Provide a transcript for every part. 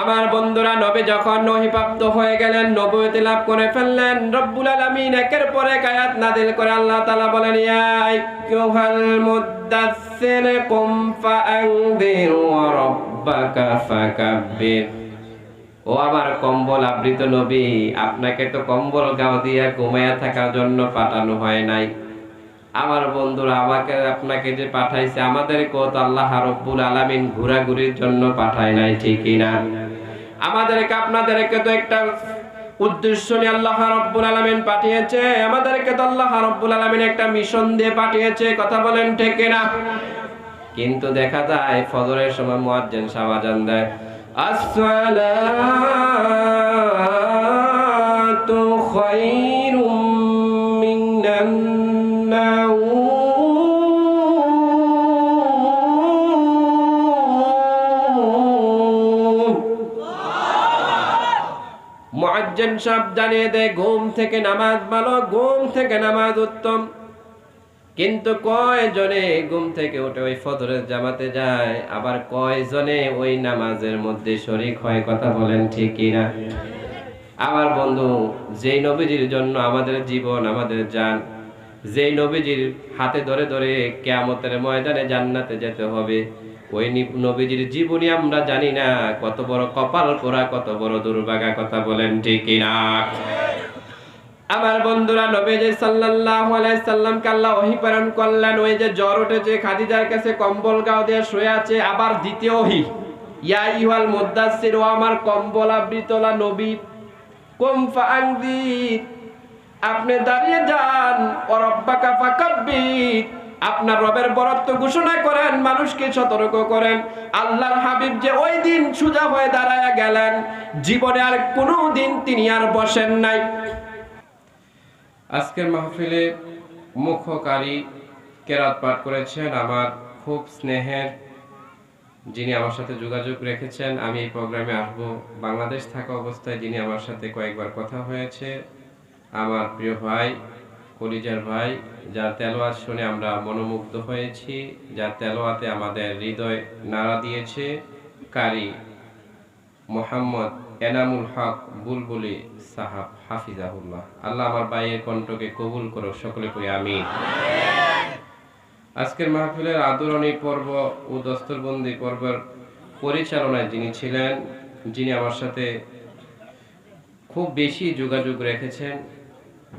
আমার বন্ধুরা, নবী যখন নহিপ্রাপ্ত হয়ে গেলেন, নবুয়তি লাভ করে ফেললেন, রব্বুল আলামিন একের পর এক আয়াত নাযিল করে আল্লাহ তাআলা বলেন, ইয়া আইয়ুহাল মুদ্দাসসির কুম ফাআনযির ওয়া রাব্বাকা ফাকাব্বির। ও আমার কম্বল আবৃত নবী, আপনাকে তো কম্বল গাও দিয়া ঘুমায়া থাকার জন্য পাঠানো হয় নাই। আমার বন্ধুরা, আমাকে আপনাকে যে পাঠাইছে, আমাদেরকে তো আল্লাহ রাব্বুল আলামিন ঘোরাঘুরির জন্য পাঠায় নাই, ঠিক কিনা? আমাদেরকে আপনাদেরকে তো একটা উদ্দেশ্য নিয়ে আল্লাহ রাব্বুল আলামিন পাঠিয়েছে। আমাদেরকে তো আল্লাহ রাব্বুল আলামিন একটা মিশন দিয়ে পাঠিয়েছে, কথা বলেন ঠিক কিনা? কিন্তু দেখা যায় ফজরের সময় মুয়াজ্জিন সাহেব আযান দেয়, আসসালাতু খায়রুম মিনান মুয়াজ্জিন সাহেব জানিয়ে দেয়, ঘুম থেকে নামাজ ভালো, ঘুম থেকে নামাজ উত্তম। কিন্তু কয়জনে ঘুম থেকে উঠে ওই ফজরের জামাতে যায়, আবার কয়জনে ওই নামাজের মধ্যে শরীক হয়, কথা বলেন ঠিক কিনা? আমার বন্ধু, যেই নবীজির জন্য আমাদের জীবন, আমাদের জান, যেই নবীজির হাতে ধরে ধরে কিয়ামতের ময়দানে জান্নাতে যেতে হবে, ওই নবীজির জীবনী আমরা জানি না কত বড় কপাল পোড়া, কত বড় দুর্ভাগা, কথা বলেন ঠিক কিনা? আমার বন্ধুরা, নবীজি সাল্লাল্লাহু আলাইহি সাল্লামকে আল্লাহ ওহী প্রেরণ করলেন। ওই যে জ্বর উঠেছে, খাদিজার কাছে কম্বল গাও দিয়ে শুয়ে আছে, আবার দ্বিতীয় ওহী, ইয়া আইয়ুহাল মুদ্দাসসির, ও আমার কম্বল আবৃতলা নবী, কুম ফাআনযির, আপনি দাঁড়িয়ে যান, ওয়া রাব্বাকা ফাকাব্বির, আপনার রবের বরত্ব ঘোষণা করেন, মানুষকে সতর্ক করেন। আল্লাহর হাবিব যে ওই দিন সোজা হয়ে দাঁড়ায়া গেলেন, জীবনে আর কোনো দিন তিনি আর বসেন নাই। আজকের মাহফিলে মুখ্যকারী কেরাত পাঠ করেছেন আমার খুব স্নেহের, যিনি আমার সাথে যোগাযোগ রেখেছেন আমি এই প্রোগ্রামে আসব বাংলাদেশ থাকা অবস্থায়, যিনি আমার সাথে কয়েকবার কথা হয়েছে, আমার প্রিয় ভাই, কলিজার ভাই, যার তেলাওয়াত শুনে আমরা মনোমুগ্ধ হয়েছি, যার তেলাওয়াতে আমাদের হৃদয় নাড়া দিয়েছে, কারি মোহাম্মদ এনামুল হক বুলবুলি সাহাব, হাফিজাহুল্লাহ। আল্লাহ আমার ভাইয়ের কণ্ঠকে কবুল করো, সকলে করি আমিন। আজকের মাহফিলের আদরণী পর্ব ও দস্তরবন্দি পর্বের পরিচালনায় যিনি ছিলেন, যিনি আমার সাথে খুব বেশি যোগাযোগ রেখেছেন,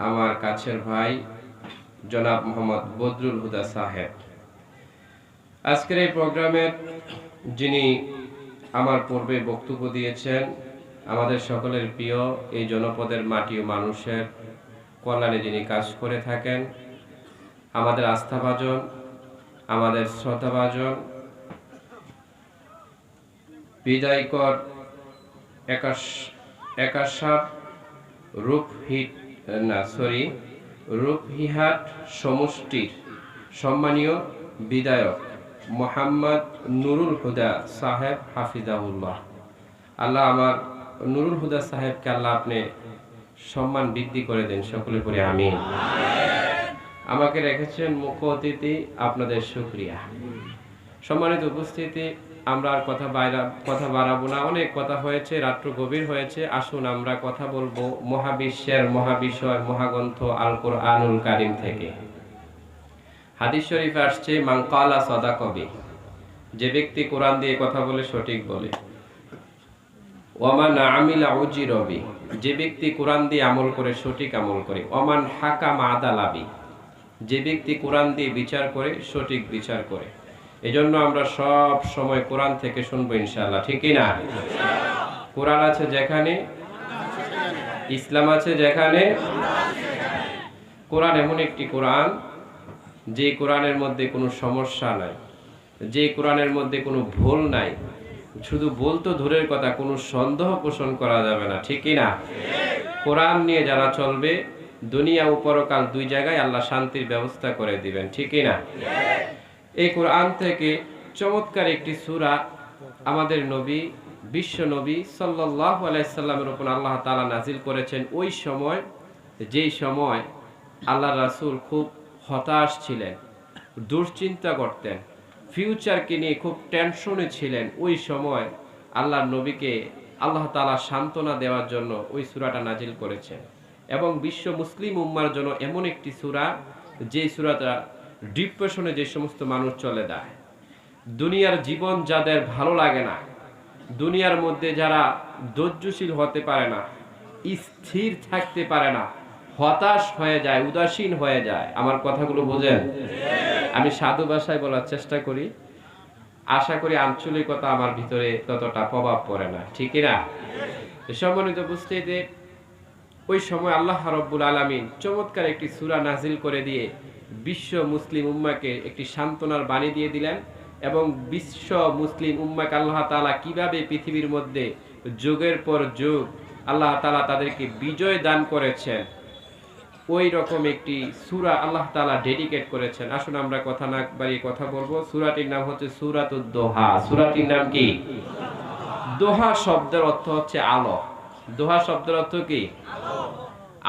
আমার কাছের ভাই জনাব মোহাম্মদ বদরুল হুদা সাহেব। আজকের এই প্রোগ্রামের যিনি আমার পূর্বে বক্তব্য দিয়েছেন, আমাদের সকলের প্রিয়, এই জনপদের মাটি ও মানুষের কল্যাণে যিনি কাজ করে থাকেন, আমাদের আস্থাভাজন, আমাদের শ্রদ্ধাভাজন, বিদায়কর একাশাব রূপহিহাট সমষ্টির সম্মানীয় বিধায়ক মোহাম্মদ নুরুল হুদা সাহেব, হাফিজাহুল্লাহ। আল্লাহ আমার নুরুল হুদা সাহেবকে আল্লাহ আপনি সম্মান বৃদ্ধি করে দেন, সকলে পড়ে আমিন। আমাকে রেখেছেন মুখ্য অতিথি, আপনাদের শুকরিয়া। সম্মানিত উপস্থিতি, আমরা আর কথা বাড়াবো না, অনেক কথা হয়েছে, রাত্র গভীর হয়েছে। আসুন আমরা কথা বলবো মহাবিশ্বের মহাবিষয় মহাগ্রন্থ আল কোরআনুল কারীম থেকে। হাদিস শরীফে আসছে, মান ক্বালা সাদাকা বি, যে ব্যক্তি কোরআন দিয়ে কথা বলে সঠিক বলে, ওমান আমিলা উজিরা বি, যে ব্যক্তি কোরআন দিয়ে আমল করে সঠিক আমল করে, ওমান হাকামা আদালা বি, যে ব্যক্তি কোরআন দিয়ে বিচার করে সঠিক বিচার করে। এজন্য আমরা সব সময় কোরআন থেকে শুনবো ইনশাআল্লাহ, ঠিক কি না? কোরআন আছে যেখানে, ইসলাম আছে যেখানে। কোরআন এমন একটি কোরআন, যে কোরআনের মধ্যে কোনো সমস্যা নাই, যে কোরআনের মধ্যে কোনো ভুল নাই, শুধু বলতো দূরের কথা, কোনো সন্দেহ পোষণ করা যাবে না, ঠিক কি না? কোরআন নিয়ে যারা চলবে, দুনিয়া ও পরকাল দুই জায়গায় আল্লাহ শান্তির ব্যবস্থা করে দিবেন, ঠিক কি না? এই কোরআন থেকে চমৎকার একটি সূরা আমাদের নবী, বিশ্ব নবী সাল্লাল্লাহু আলাইহি সাল্লামের উপর আল্লাহ তাআলা নাজিল করেছেন, ওই সময়, যেই সময় আল্লাহ রাসূল খুব হতাশ ছিলেন, দুশ্চিন্তা করতেন, ফিউচারকে নিয়ে খুব টেনশনে ছিলেন। ওই সময় আল্লাহর নবীকে আল্লাহ তাআলা সান্ত্বনা দেওয়ার জন্য ওই সূরাটা নাজিল করেছেন। এবং বিশ্ব মুসলিম উম্মার জন্য এমন একটি সূরা, যে সূরাটা ডিপ্রেশনে যে সমস্ত মানুষ চলে যায়, দুনিয়ার জীবন যাদের ভালো লাগে না, দুনিয়ার মধ্যে যারা ধৈর্যশীল হতে পারে না, স্থির থাকতে পারে না, হতাশ হয়ে যায়, উদাসীন হয়ে যায়। আমার কথাগুলো বোঝেন? আমি সাধু ভাষায় বলার চেষ্টা করি, আশা করি আঞ্চলিকতা আমার ভিতরে ততটা প্রভাব পড়ে না, ঠিক না? সম্মানিত উপস্থিতি, ওই সময় আল্লাহ রাব্বুল আলামিন চমৎকার একটি সূরা নাজিল করে দিয়ে বিশ্ব মুসলিম উম্মাকে একটি সান্ত্বনার বাণী দিয়ে দিলেন। এবং বিশ্ব মুসলিম উম্মাকে আল্লাহ তাআলা কিভাবে পৃথিবীর মধ্যে যুগের পর যুগ আল্লাহ তাআলা তাদেরকে বিজয় দান করেছেন, ওই রকম একটি সূরা আল্লাহ তাআলা ডেডিকেট করেছেন। আসুন আমরা কথা না বাড়িয়ে কথা বলবো। সূরাটির নাম হচ্ছে সূরাতুদ দোহা। সূরাটির নাম কি? দোহা শব্দের অর্থ হচ্ছে আলো। দোহা শব্দের অর্থ কি?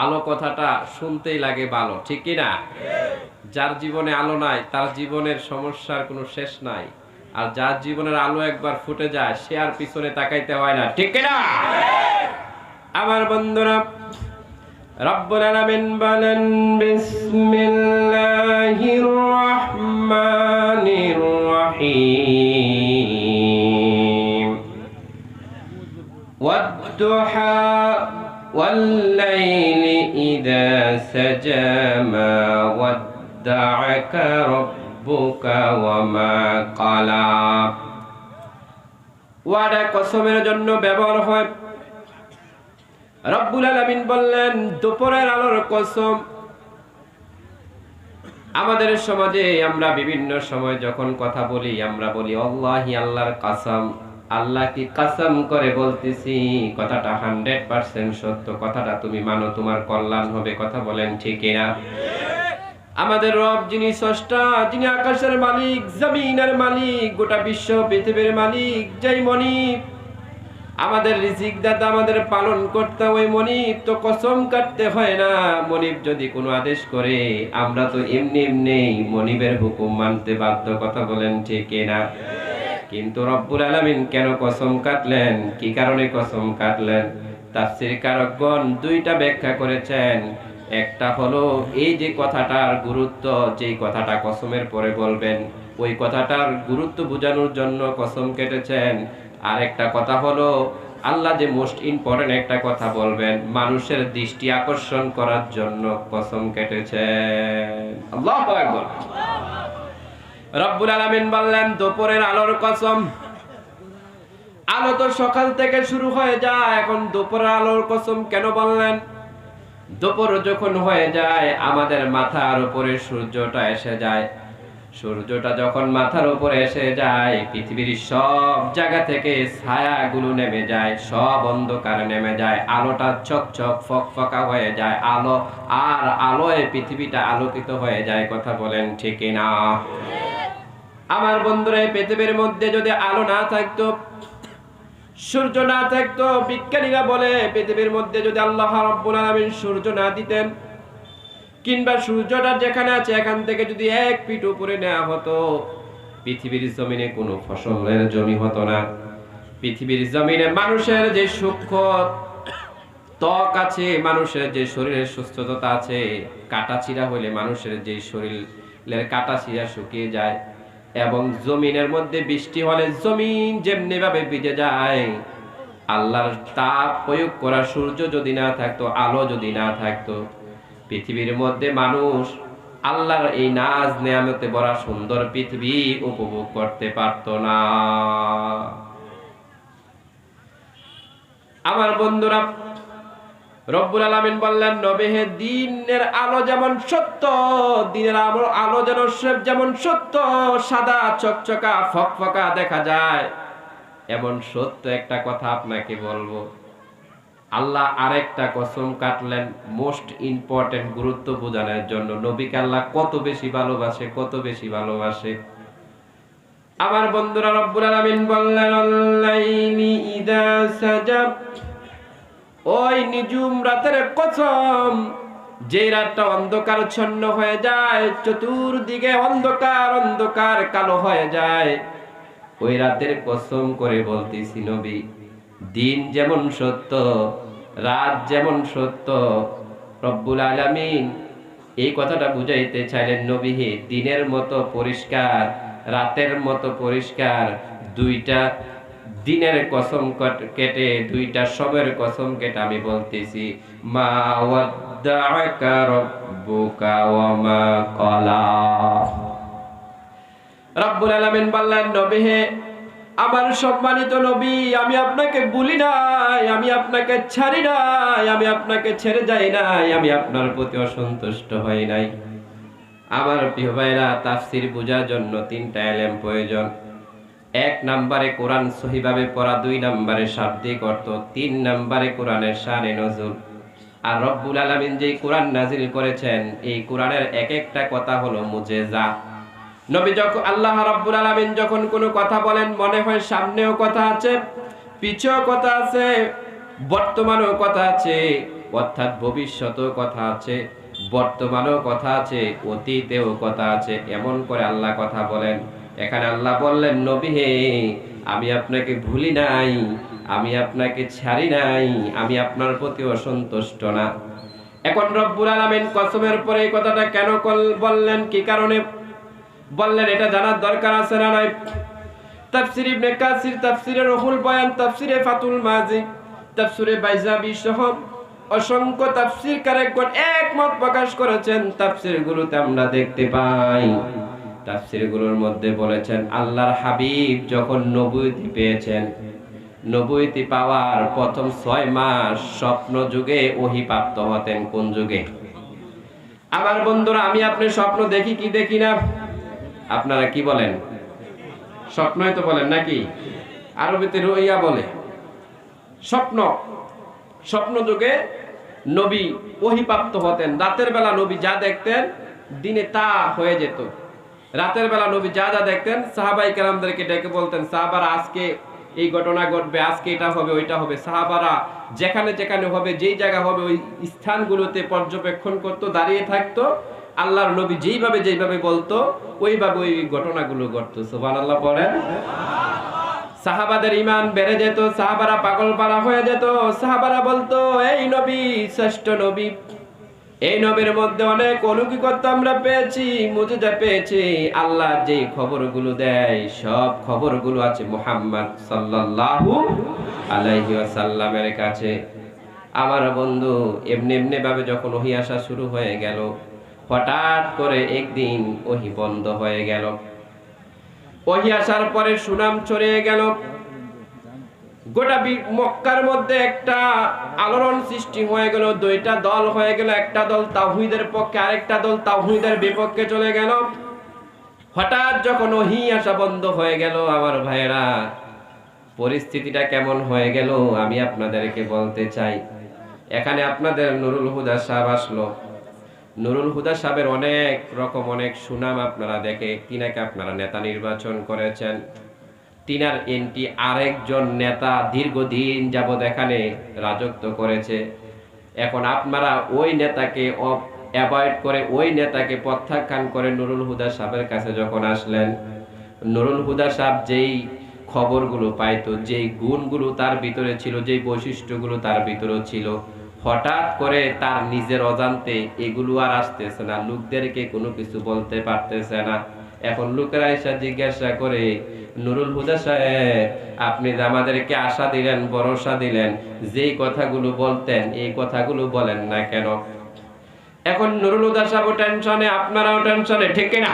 আলো কথাটা শুনতেই লাগে ভালো, ঠিক কি না? যার জীবনে আলো নাই তার জীবনের সমস্যার কোনো শেষ নাই, আর যার জীবনের আলো একবার ফুটে যায় সে আর পিছনে তাকাইতে হয় না, ঠিক কি না? আমার বন্ধুরা, রব্বুল আলামিন বলেন, বিসমিল্লাহির রহমানির রহিম, ওয়াদ-দুহা ওয়াল-লাইলি ইযা সাজা, মা ওয়াদ্দা'আকা রাব্বুকা ওয়া মা ক্বালা। ওয়াদা কসমের জন্য ব্যবহার হয়। রব্বুল আলামিন বললেন, দুপুরের আলোর কসম। আমাদের সমাজে আমরা বিভিন্ন সময় যখন কথা বলি আমরা বলি আল্লাহি, আল্লাহর কসম। আল্লাহ কি কসম করে বলতেছি, কথাটা 100% সত্য, কথাটা তুমি মানো, তোমার কল্যাণ হবে। কথা বলেন ঠিক না? আমাদের রব যিনি স্রষ্টা, যিনি আকাশের মালিক, জমিনের মালিক, গোটা বিশ্ব পৃথিবীর মালিক, যেই মনিব আমাদের রিজিক দাতা, আমাদের পালন করতে, ওই মনিব তো কসম কাটতে হয় না। মনিব যদি কোনো আদেশ করে আমরা তো এমনি এমনি মনিবের হুকুম মানতে বাধ্য। কথা বলেন ঠিক না? কিন্তু রব্বুল আলামিন কেন কসম কাটলেন, কি কারণে কসম কাটলেন? তাফসীরকারগণ দুইটা ব্যাখ্যা করেছেন। একটা হলো এই যে কথাটার গুরুত্ব, যেই কথাটা কসমের পরে বলবেন ওই কথাটার গুরুত্ব বোঝানোর জন্য কসম কেটেছেন। আর একটা কথা হলো আল্লাহ যে মোস্ট ইম্পর্টেন্ট একটা কথা বলবেন, মানুষের দৃষ্টি আকর্ষণ করার জন্য কসম কেটেছেন। আল্লাহু আকবার। রব্বুল আলামিন বললেন, দুপুরের আলোর কসম। আলো তো সকাল থেকে শুরু হয়ে যায়, এখন দুপুরের আলোর কসম কেন বললেন? দুপুর যখন হয়ে যায় আমাদের মাথার উপরে সূর্যটা এসে যায়। সূর্যটা যখন মাথার উপরে এসে যায় পৃথিবীর সব জায়গা থেকে ছায়াগুলো নেমে যায়, সব অন্ধকার নেমে যায়, আলোটা চকচক ফকফকা হয়ে যায়। আলো আর আলোয় পৃথিবীটা আলোকিত হয়ে যায়। কথা বলেন ঠিক না? আমার বন্ধুরা, এই পৃথিবীর মধ্যে যদি আলো না থাকতো, সূর্য না থাকতো, বিজ্ঞানীরা বলে পৃথিবীর মধ্যে যদি আল্লাহ রাব্বুল আলামিন সূর্য না দিতেন, কিংবা সূর্যটা যেখানে আছে এখান থেকে যদি 1 ফিট উপরে নেওয়া হতো, পৃথিবীর জমিনে কোনো ফসলের জমি হতো না। পৃথিবীর জমিনে মানুষের যে সূক্ষ্ম ত্বক আছে, মানুষের যে শরীরের সুস্থতা আছে, কাটাছিড়া হইলে মানুষের যে শরীরের কাটাছিড়া শুকিয়ে যায়, এবং জমিনের মধ্যে বৃষ্টি হলে জমিন যেমনি ভাবে ভিজে যায়, আল্লাহর তাপ প্রয়োগ করা সূর্য যদি না থাকতো, আলো যদি না থাকতো, পৃথিবীর মধ্যে মানুষ আল্লাহর এই নাজ নেয়ামতে ভরা সুন্দর পৃথিবী উপভোগ করতে পারতো না। আমার বন্ধুরা, রব্বুল আলামিন বললেন, নবী হে, দিনের আলো যেমন সত্য, দিনের আলো যেমন সত্য, সাদা চকচকা ফকফকা দেখা যায়, এমন সত্য একটা কথা আপনাকে বলবো। আল্লাহ আরেকটা কসম কাটলেন মোস্ট ইম্পর্টেন্ট, গুরুত্ব বোঝানোর জন্য। নবীকে আল্লাহ কত বেশি ভালোবাসে, কত বেশি ভালোবাসে। আমার বন্ধুরা, রব্বুল আলামিন বললেন, আল-লাইলি ইযা সাজা, ওই নিঝুম রাতের কসম, যে রাতটা অন্ধকারচ্ছন্ন হয়ে যায়, চতুর্দিকে অন্ধকার অন্ধকার কালো হয়ে যায়, ওই রাতের কসম করে বলতেছি নবী, দিন যেমন সত্য, রাত যেমন সত্য, রব্বুল আলামিন এই কথাটা বুঝাইতে চাইলেন, নবী হে, দিনের মতো পরিষ্কার, রাতের মতো পরিষ্কার, দুইটা দিনের কসম কেটে, দুইটা সবের কসম কেটে আমি বলতেছি, মা ওয়াদ্দাআকা রাব্বুকা ওয়া মা ক্বালা। রব্বুল আলামিন বললেন, নবী হে, আমার সম্মানিত নবী, আমি আপনাকে ভুলি নাই, আমি আপনাকে ছাড়ি নাই, আমি আপনাকে ছেড়ে যাই নাই, আমি আপনার প্রতি অসন্তুষ্ট হই নাই। আমার প্রিয় ভাইরা, তাফসীর বোঝার জন্য তিনটা ইলম প্রয়োজন। এক নম্বরে কোরআন সহিভাবে পড়া, দুই নম্বরে শাব্দিক অর্থ, তিন নম্বরে কোরআনের শানে নজুল। আর রব্বুল আলামিন যেই কোরআন নাজিল করেছেন, এই কোরআনের এক একটা কথা হলো মুজেজা। নবী যখন, আল্লাহ রাব্বুল আলামিন যখন কোনো কথা বলেন, মনে হয় সামনেও কথা আছে, পিছেও কথা আছে, বর্তমানেও কথা আছে, অর্থাৎ ভবিষ্যতেও কথা আছে, বর্তমানেও কথা আছে, অতীতেও কথা আছে, এমন করে আল্লাহ কথা বলেন। এখানে আল্লাহ বললেন, নবী হে, আমি আপনাকে ভুলি নাই, আমি আপনাকে ছাড়ি নাই, আমি আপনার প্রতি অসন্তুষ্ট না। এখন রব্বুল আলামিন কসমের পরে এই কথাটা কেন বললেন, কি কারণে বললেন, এটা জানার দরকার আছে না নাই? তাফসীর ইবনে কাসির, তাফসীরে রুহুল বয়ান, তাফসীরে ফাতুল মাজিদ, তাফসীরে বাইজাবি সহ অসংখ্য তাফসীরকারগণ একমত প্রকাশ করেছেন। তাফসীরগুলোতে আমরা দেখতে পাই, তাফসীরগুলোর মধ্যে বলেছেন, আল্লাহর হাবিব যখন নবুয়তি পেয়েছেন, নবুয়তি পাওয়ার প্রথম 6 মাস স্বপ্ন যুগে ওহী প্রাপ্ত হতেন। কোন যুগে? আমার বন্ধুরা, আমি আপনি স্বপ্ন দেখি কি দেখি না? আপনারা কি বলেন? স্বপ্নই তো বলেন নাকি? আরবিতে রুইয়া বলে। স্বপ্ন, স্বপ্ন যুগে নবী ওহীপ্রাপ্ত হতেন। রাতের বেলা নবী যা দেখতেন, দিনে তা হয়ে যেত। রাতের বেলা নবী যা যা দেখতেন, সাহাবাই কেরামদেরকে ডেকে বলতেন, সাহাবারা আজকে এই ঘটনা ঘটবে, আজকে এটা হবে, ওইটা হবে। সাহাবারা যেখানে যেখানে হবে, যেই জায়গা হবে, ওই স্থানগুলোতে পর্যবেক্ষণ করতো, দাঁড়িয়ে থাকতো। আল্লাহর নবী যেইভাবে বলতো, ওইভাবে ওই ঘটনাগুলো ঘটতো। সুবহানাল্লাহ পড়েন। সাহাবাদের ঈমান বেড়ে যেত, সাহাবারা পাগল পারা হয়ে যেত। সাহাবারা বলতো, এই নবী শ্রেষ্ঠ নবী, এই নবীর মধ্যে অনেক অলৌকিকতা আমরা পেয়েছি, মুজিজা পেয়েছি। আল্লাহ যেই খবরগুলো দেয়, সব খবরগুলো আছে মুহাম্মদ সাল্লাল্লাহু আলাইহি ওয়াসাল্লামের কাছে। আমার বন্ধু, এমনি ভাবে যখন ওহী আসা শুরু হয়ে গেল, হঠাৎ করে একদিন ওহী বন্ধ হয়ে গেল। ওহী আসার পরে সুনাম ছড়িয়ে গেল, গোটা মক্কার মধ্যে একটা আলোড়ন সৃষ্টি হয়ে গেল। দুইটা দল হয়ে গেল, একটা দল তাওহীদের পক্ষে, আরেকটা দল তাওহীদের বিপক্ষে চলে গেল। হঠাৎ যখন ওহী আসা বন্ধ হয়ে গেল, আমার ভাইয়েরা, পরিস্থিতিটা কেমন হয়ে গেল আমি আপনাদেরকে বলতে চাই। এখানে আপনাদের নুরুল হুদা সাহেব আসলো। নুরুল হুদা সাহেবের অনেক সুনাম আপনারা দেখে, তিনাকে আপনারা নেতা নির্বাচন করেছেন। তিনার এনটি আরেকজন নেতা দীর্ঘদিন যাবৎ এখানে রাজত্ব করেছে। এখন আপনারা ওই নেতাকে অ্যাভয়েড করে, ওই নেতাকে প্রত্যাখ্যান করে নুরুল হুদা সাহেবের কাছে যখন আসলেন, নুরুল হুদা সাহেব যেই খবরগুলো পাইতো, যেই গুণগুলো তার ভিতরে ছিল, যেই বৈশিষ্ট্যগুলো তার ভিতরে ছিল, হঠাৎ করে তার নিজের অজান্তে এগুলো আর আসতেছে না, লোকদেরকে কোনো কিছু বলতে পারতেছে না। এখন লোকেরা এসে জিজ্ঞাসা করে, নুরুল হুদা সাহেব, আপনি যে আমাদেরকে আশা দিলেন, ভরসা দিলেন, যেই কথাগুলো বলতেন, এই কথাগুলো বলেন না কেন? এখন নুরুল হুদা সাহেব টেনশনে, আপনারাও টেনশনে, ঠিক কিনা?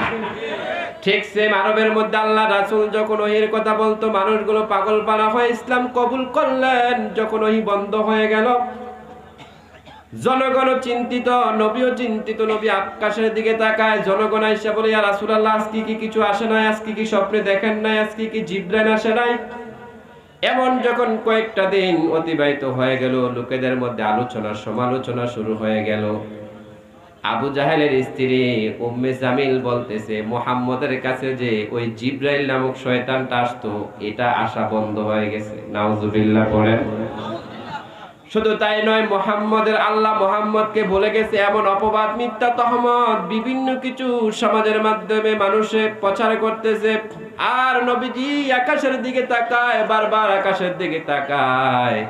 ঠিক সেম আরবের মধ্যে আল্লাহ রাসূল যখন ওহীর কথা বলতো, মানুষগুলো পাগল পারা হয়ে ইসলাম কবুল করলেন। যখন ওহী বন্ধ হয়ে গেল, জনগণ চিন্তিত, নবীও চিন্তিত। নবী আকাশের দিকে তাকায়, জনগণ আইসা বলে, ইয়া রাসূলুল্লাহ, আজকে কি কিছু আসে নাই? আজকে কি স্বপ্নে দেখেন নাই? আজকে কি জিবরাইল আসে নাই? এমন যখন কয়েকটা দিন অতিবাহিত হয়ে গেল, লোকেদের মধ্যে আলোচনা সমালোচনা শুরু হয়ে গেল। আবু জাহেলের স্ত্রী উম্মে জামিল বলতেছে, মুহাম্মদের কাছে যে ওই জিবরাইল নামক শয়তানটা আসতো, এটা আসা বন্ধ হয়ে গেছে। নাউজুবিল্লাহ পড়েন। শুধু তাই নয়, মুহাম্মদের আল্লাহ মুহাম্মদকে বলে গেছে এমন অপবাদ, মিথ্যা তহমত বিভিন্ন কিছু সমাজের মাধ্যমে মানুষে প্রচার করতেছে। আর নবীজি আকাশের দিকে তাকায়, বারবার আকাশের দিকে তাকায়।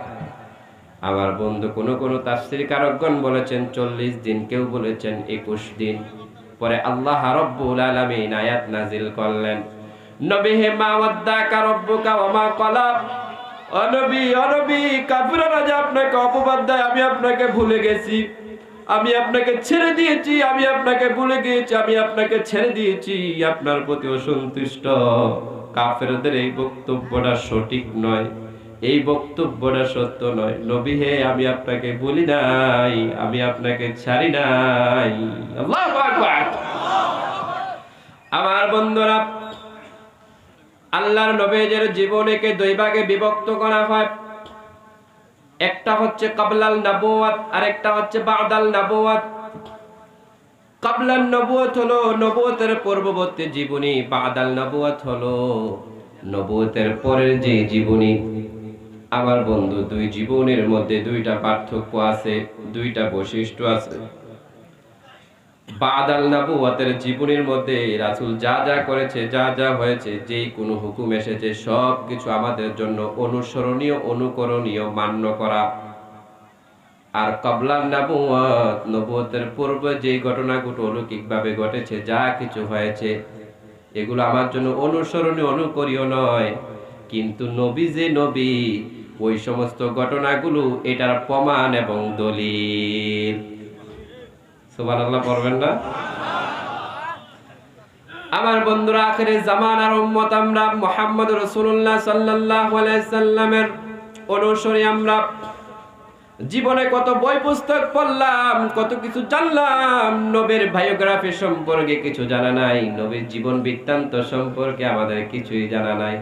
আমার বন্ধু কোন তাফসীরকারগণ বলেছেন 40 দিন, কেউ বলেছেন 21 দিন। পরে আল্লাহ রাব্বুল আলামিন আয়াত নাজিল করলেন, নবী হে মা ওয়াদ্দাকা রাব্বুকা ওয়া মা ক্বালা। ও নবী কাফিররা যে আপনাকে অপবাদ দেয়, আমি আপনাকে ভুলে গেছি, আমি আপনাকে ছেড়ে দিয়েছি, আমি আপনাকে ভুলে গিয়েছি, আমি আপনাকে ছেড়ে দিয়েছি, আপনার প্রতি অসন্তুষ্ট। কাফেরদের এই বক্তব্যটা সঠিক নয়, এই বক্তব্যটা সত্য নয়। নবী হে, আমি আপনাকে ভুলি নাই, আমি আপনাকে ছাড়ি নাই। আল্লাহু আকবার। আমার বন্ধুরা, আল্লাহর নবীর জীবনীকে দুই ভাগে বিভক্ত করা হয়। একটা হচ্ছে ক্বাবলাল নবুওয়াত, আর একটা হচ্ছে বাদাল নবুওয়াত। ক্বাবলান নবুওয়াত হলো নবুয়তের পূর্ববর্তী জীবনী, বাদাল নবুওয়াত হলো নবুয়তের পরের যে জীবনী। আমার বন্ধু, দুই জীবনের মধ্যে দুইটা পার্থক্য আছে, দুইটা বৈশিষ্ট্য আছে। বাদাল নবুওয়াতের জীবনের মধ্যে রাসূল যা যা করেছে, যা যা হয়েছে, যেই কোনো হুকুম এসেছে, সব কিছু আমাদের জন্য অনুসরণীয়, অনুকরণীয়, মান্য করা। আর ক্বাবলান নবুওয়াত, নবুয়তের পূর্বে যেই ঘটনাগুলো অলৌকিকভাবে ঘটেছে, যা কিছু হয়েছে, এগুলো আমার জন্য অনুসরণীয়, অনুকরণীয় নয়। কিন্তু নবী যে নবী, ওই সমস্ত ঘটনাগুলো এটার প্রমাণ এবং দলিল। সুবহানাল্লাহ পড়বেন না? আমার বন্ধুরা, আখিরে জামানার উম্মত আমরা, মুহাম্মদ রাসূলুল্লাহ সাল্লাল্লাহু আলাইহি সাল্লামের অনুসরী আমরা। জীবনে কত বই পুস্তক পড়লাম, কত কিছু জানলাম, নবীর বায়োগ্রাফি সম্পর্কে কিছু জানা নাই, নবীর জীবন বৃত্তান্ত সম্পর্কে আমাদের কিছুই জানা নাই।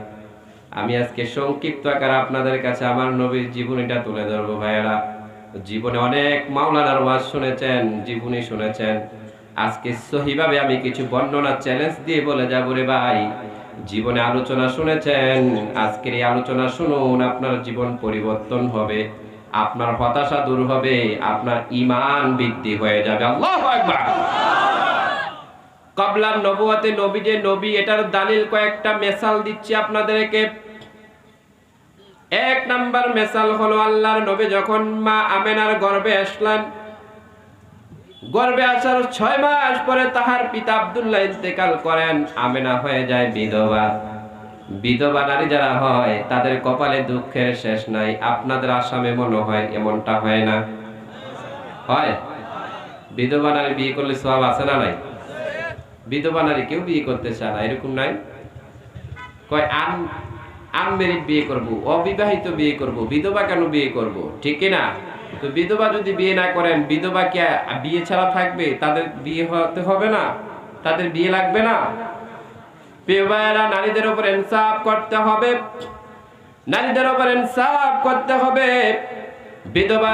আমি আজকে সংক্ষিপ্ত আকারে আপনাদের কাছে আমার নবীর জীবনীটা তুলে ধরবো। ভাইয়েরা, জীবনে অনেক মাওলানার ওয়াজ শুনেছেন, জীবনী শুনেছেন। আজকে সহিভাবে আমি কিছু বর্ণনা চ্যালেঞ্জ দিয়ে বলে যাব, রে ভাই, জীবনে আলোচনা শুনেছেন, আজকের এই আলোচনা শুনুন, আপনার জীবন পরিবর্তন হবে, আপনার হতাশা দূর হবে, আপনার ঈমান বৃদ্ধি হয়ে যাবে। আল্লাহু আকবার। ক্বাবলান নবুওয়াতে নবী যে নবী, এটার দালিল কয়েকটা মিসাল দিচ্ছি আপনাদেরকে। এক নাম্বার মিসাল হলো, আল্লাহর নবী যখন মা আমেনার গর্ভে আসলেন, গর্ভে আসার 6 মাস পরে তাহার পিতা আব্দুল্লাহ ইন্তেকাল করেন। আমেনা হয়ে যায় বিধবা। বিধবা নারী যারা হয়, তাদের কপালে দুঃখের শেষ নাই। আপনাদের আসামে মনে হয় এমনটা হয় না? হয়। বিধবা নারী বিয়ে করলে সওয়াব আছে না নাই? বিধবা নারী কেউ বিয়ে করতে চায় না, এরকম নাই? কয় আনমেরিড বিয়ে করব, অবিবাহিত বিয়ে করব, বিধবা কেন বিয়ে করব? ঠিক না? তো বিধবা যদি বিয়ে না করেন, বিধবা কি বিয়ে ছাড়া থাকবে? তাদের বিয়ে হতে হবে না? তাদের বিয়ে লাগবে না? প্রিয় ভাইয়েরা, নারীদের উপর ইনসাফ করতে হবে, নারীদের উপর ইনসাফ করতে হবে। বিধবা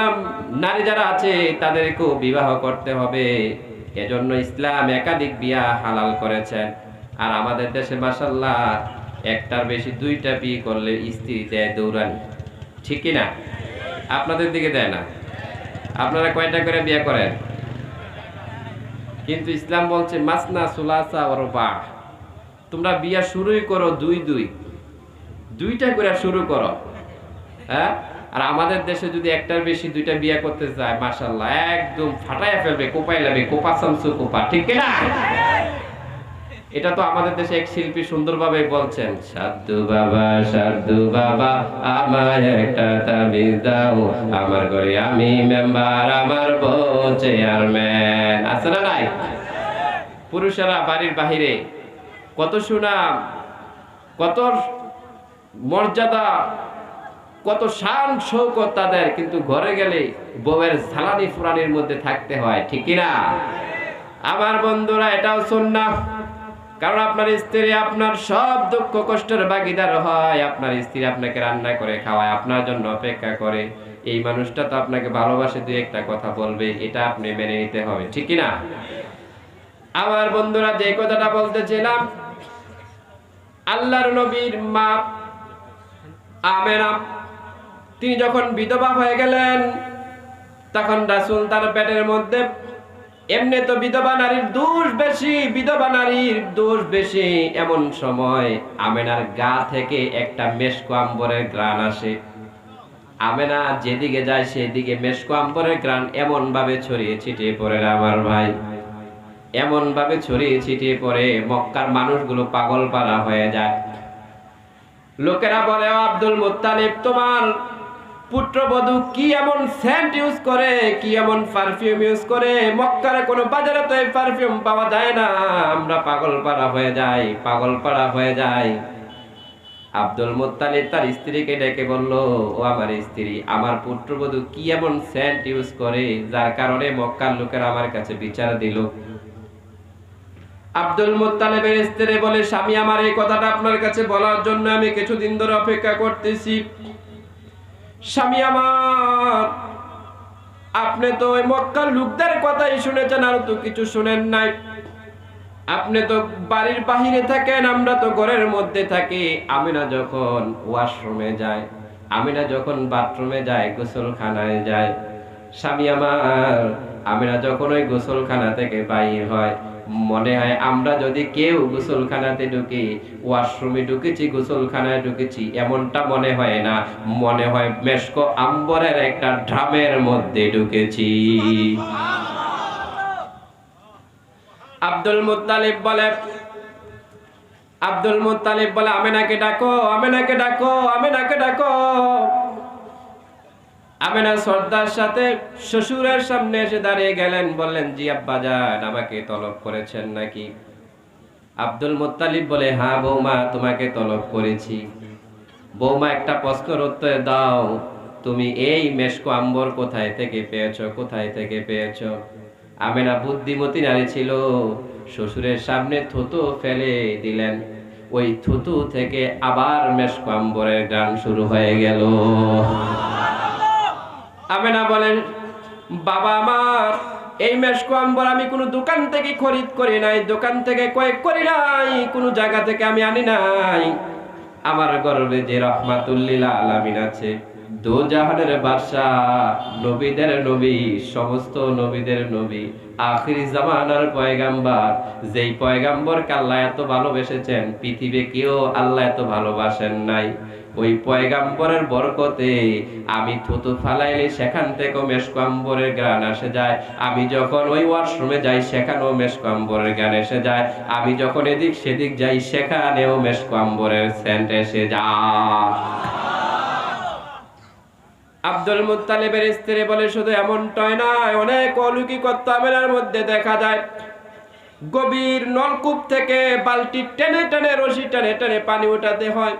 নারী যারা আছে তাদেরকেও বিবাহ করতে হবে। এজন্য ইসলাম একাধিক বিয়া হালাল করেছেন। আর আমাদের দেশে মাশাআল্লাহ একটার বেশি 2টা বিয়ে করলে স্ত্রী দেয় দৌড়ানি, ঠিক কি না? আপনাদের দিকে দেয় না? আপনারা কয়টা করে বিয়ে করেন? কিন্তু ইসলাম বলছে মাসনা সুলাসা ওয়া রুবা, তোমরা বিয়া শুরুই করো 2টা করে শুরু করো। হ্যাঁ, আর আমাদের দেশে যদি একটার বেশি 2টা বিয়া করতে চায়, মাশাআল্লাহ একদম ফাটায় ফেলবে, কোপায় লাগবে, কোপা সামসু কোপা, ঠিক কি না? এটা তো আমাদের দেশে এক শিল্পী সুন্দরভাবে বলছেন, সাধু বাবা আমার একটা তাবিজ দাও, আমার ঘরে আমি মেম্বার, আমার বউ চেয়ারম্যান। আছে না নাই? পুরুষেরা বাড়ির বাহিরে কত সুনাম, কত মর্যাদা, কত শান শৌকত তাদের, কিন্তু ঘরে গেলে বউয়ের ঝালানি ফুরানির মধ্যে থাকতে হয়, ঠিক কিনা? আমার বন্ধুরা, এটাও সুন্নাহ। কারণ আপনার স্ত্রী আপনার সব দুঃখ কষ্টের ভাগীদার হয়। আপনার স্ত্রী আপনাকে রান্না করে খাওয়ায়, আপনার জন্য অপেক্ষা করে। এই মানুষটা তো আপনাকে ভালোবাসে, 2-1টা কথা বলবে, এটা আপনি মেনে নিতে হবে, ঠিক কিনা? আমার বন্ধুরা, যে কথাটা বলতেছিলাম, আল্লাহর নবীর মা আমেনা তিনি যখন বিধবা হয়ে গেলেন তখন রাসূল তার পেটের মধ্যে, এমনি তো বিধবা নারীর দোষ বেশি, এমন সময় আমেনার গা থেকে একটা মেশক আম্বরের ঘ্রাণ আসে। আমেনা যেদিকে যায় সেদিকে মেশক আম্বরের ঘ্রাণ এমন ভাবে ছড়িয়ে ছিটিয়ে পড়ে, আমার ভাই, এমন ভাবে ছড়িয়ে ছিটিয়ে পড়ে মক্কার মানুষগুলো পাগল পারা হয়ে যায়। লোকেরা বলে, আব্দুল মুত্তালিব, তোমার পুত্রবধূ কি এমন সেন্ট ইউজ করে, কি এমন পারফিউম ইউজ করে, মক্কার কোনো বাজারে তো এই পারফিউম পাওয়া যায় না, আমরা পাগল পাড়া হয়ে যাই। আব্দুল মুত্তালিব তার স্ত্রীকে ডেকে বলল, ও আমার স্ত্রী, আমার পুত্রবধূ কি এমন সেন্ট ইউজ করে যার কারণে মক্কার লোকেরা আমার কাছে বিচার দিল। আব্দুল মুত্তালিবের স্ত্রী বলে, স্বামী আমার, এই কথাটা আপনার কাছে বলার জন্য আমি কিছুদিন ধরে অপেক্ষা করতেছি। স্বামী আমার, আপনি তো ওই মক্কার লোকদের কথাই শুনেছেন, আর তো কিছু শুনেন নাই। আপনি তো বাড়ির বাহিরে থাকেন, আমরা তো ঘরের মধ্যে থাকি। আমিনা যখন ওয়াশরুমে যায়, আমিনা যখন বাথরুমে যায়, গোসলখানায় যায়, স্বামী আমার, আমিনা যখন ওই গোসলখানা থেকে বাইর হয়, মনে হয় আমরা যদি কেউ গোসলখানাতে ঢুকি, ওয়াশরুমে ঢুকেছি, গোসলখানায় ঢুকেছি, এমনটা মনে হয় না, মনে হয় মেশক আম্বরের একটা ড্রামের মধ্যে ঢুকেছি। আব্দুল মুত্তালিব বলে, আমেনাকে ডাকো। আমেনা শ্রদ্ধার সাথে শ্বশুরের সামনে এসে দাঁড়িয়ে গেলেন, বললেন, জি আব্বাজান, আমাকে তলব করেছেন নাকি? আব্দুল মুত্তালিব বলে, হ্যাঁ বৌমা, তোমাকে তলব করেছি। বৌমা, একটা প্রশ্নের উত্তর দাও, তুমি এই মেশক আম্বর কোথায় থেকে পেয়েছো? আমেনা বুদ্ধিমতী নারী ছিল, শ্বশুরের সামনে থুতু ফেলে দিলেন, ওই থুতু থেকে আবার মেশক আম্বরের গান শুরু হয়ে গেল। আমেনা বলেন, বাবা আমার, এই মেশক আম্বর আমি কোনো দোকান থেকে খরিদ করি নাই, দোকান থেকে ক্রয় করি নাই, কোনো জায়গা থেকে আমি আনি নাই। আমার গর্ভে যে রহমাতুল লিল আলামিন আছে, দো জাহানের বাদশা, নবীদের নবী, সমস্ত নবীদের নবী, আখির জামানার পয়গাম্বর, যেই পয়গাম্বরকে আল্লাহ এত ভালোবেসেছেন, পৃথিবী কেউ আল্লাহ এত ভালোবাসেন নাই, ওই পয়গাম্বরের বরকতে আমি থুতু ফালাইলে সেখান থেকেও মেশক আম্বরের গান এসে যায়। আমি যখন ওই ওয়াশরুমে যাই, সেখানেও মেশক আম্বরের গান এসে যায়। আমি যখন এদিক সেদিক যাই, সেখানেও মেশক আম্বরের সেন্ট এসে যায়। আব্দুল মুত্তালিবের স্ত্রী বলে, শুধু এমনটাই নয়, অনেক অলৌকিকত্ব আমেনার মধ্যে দেখা যায়। গভীর নলকূপ থেকে বালতি টেনে টেনে, রশি টেনে টেনে পানি উঠাতে হয়।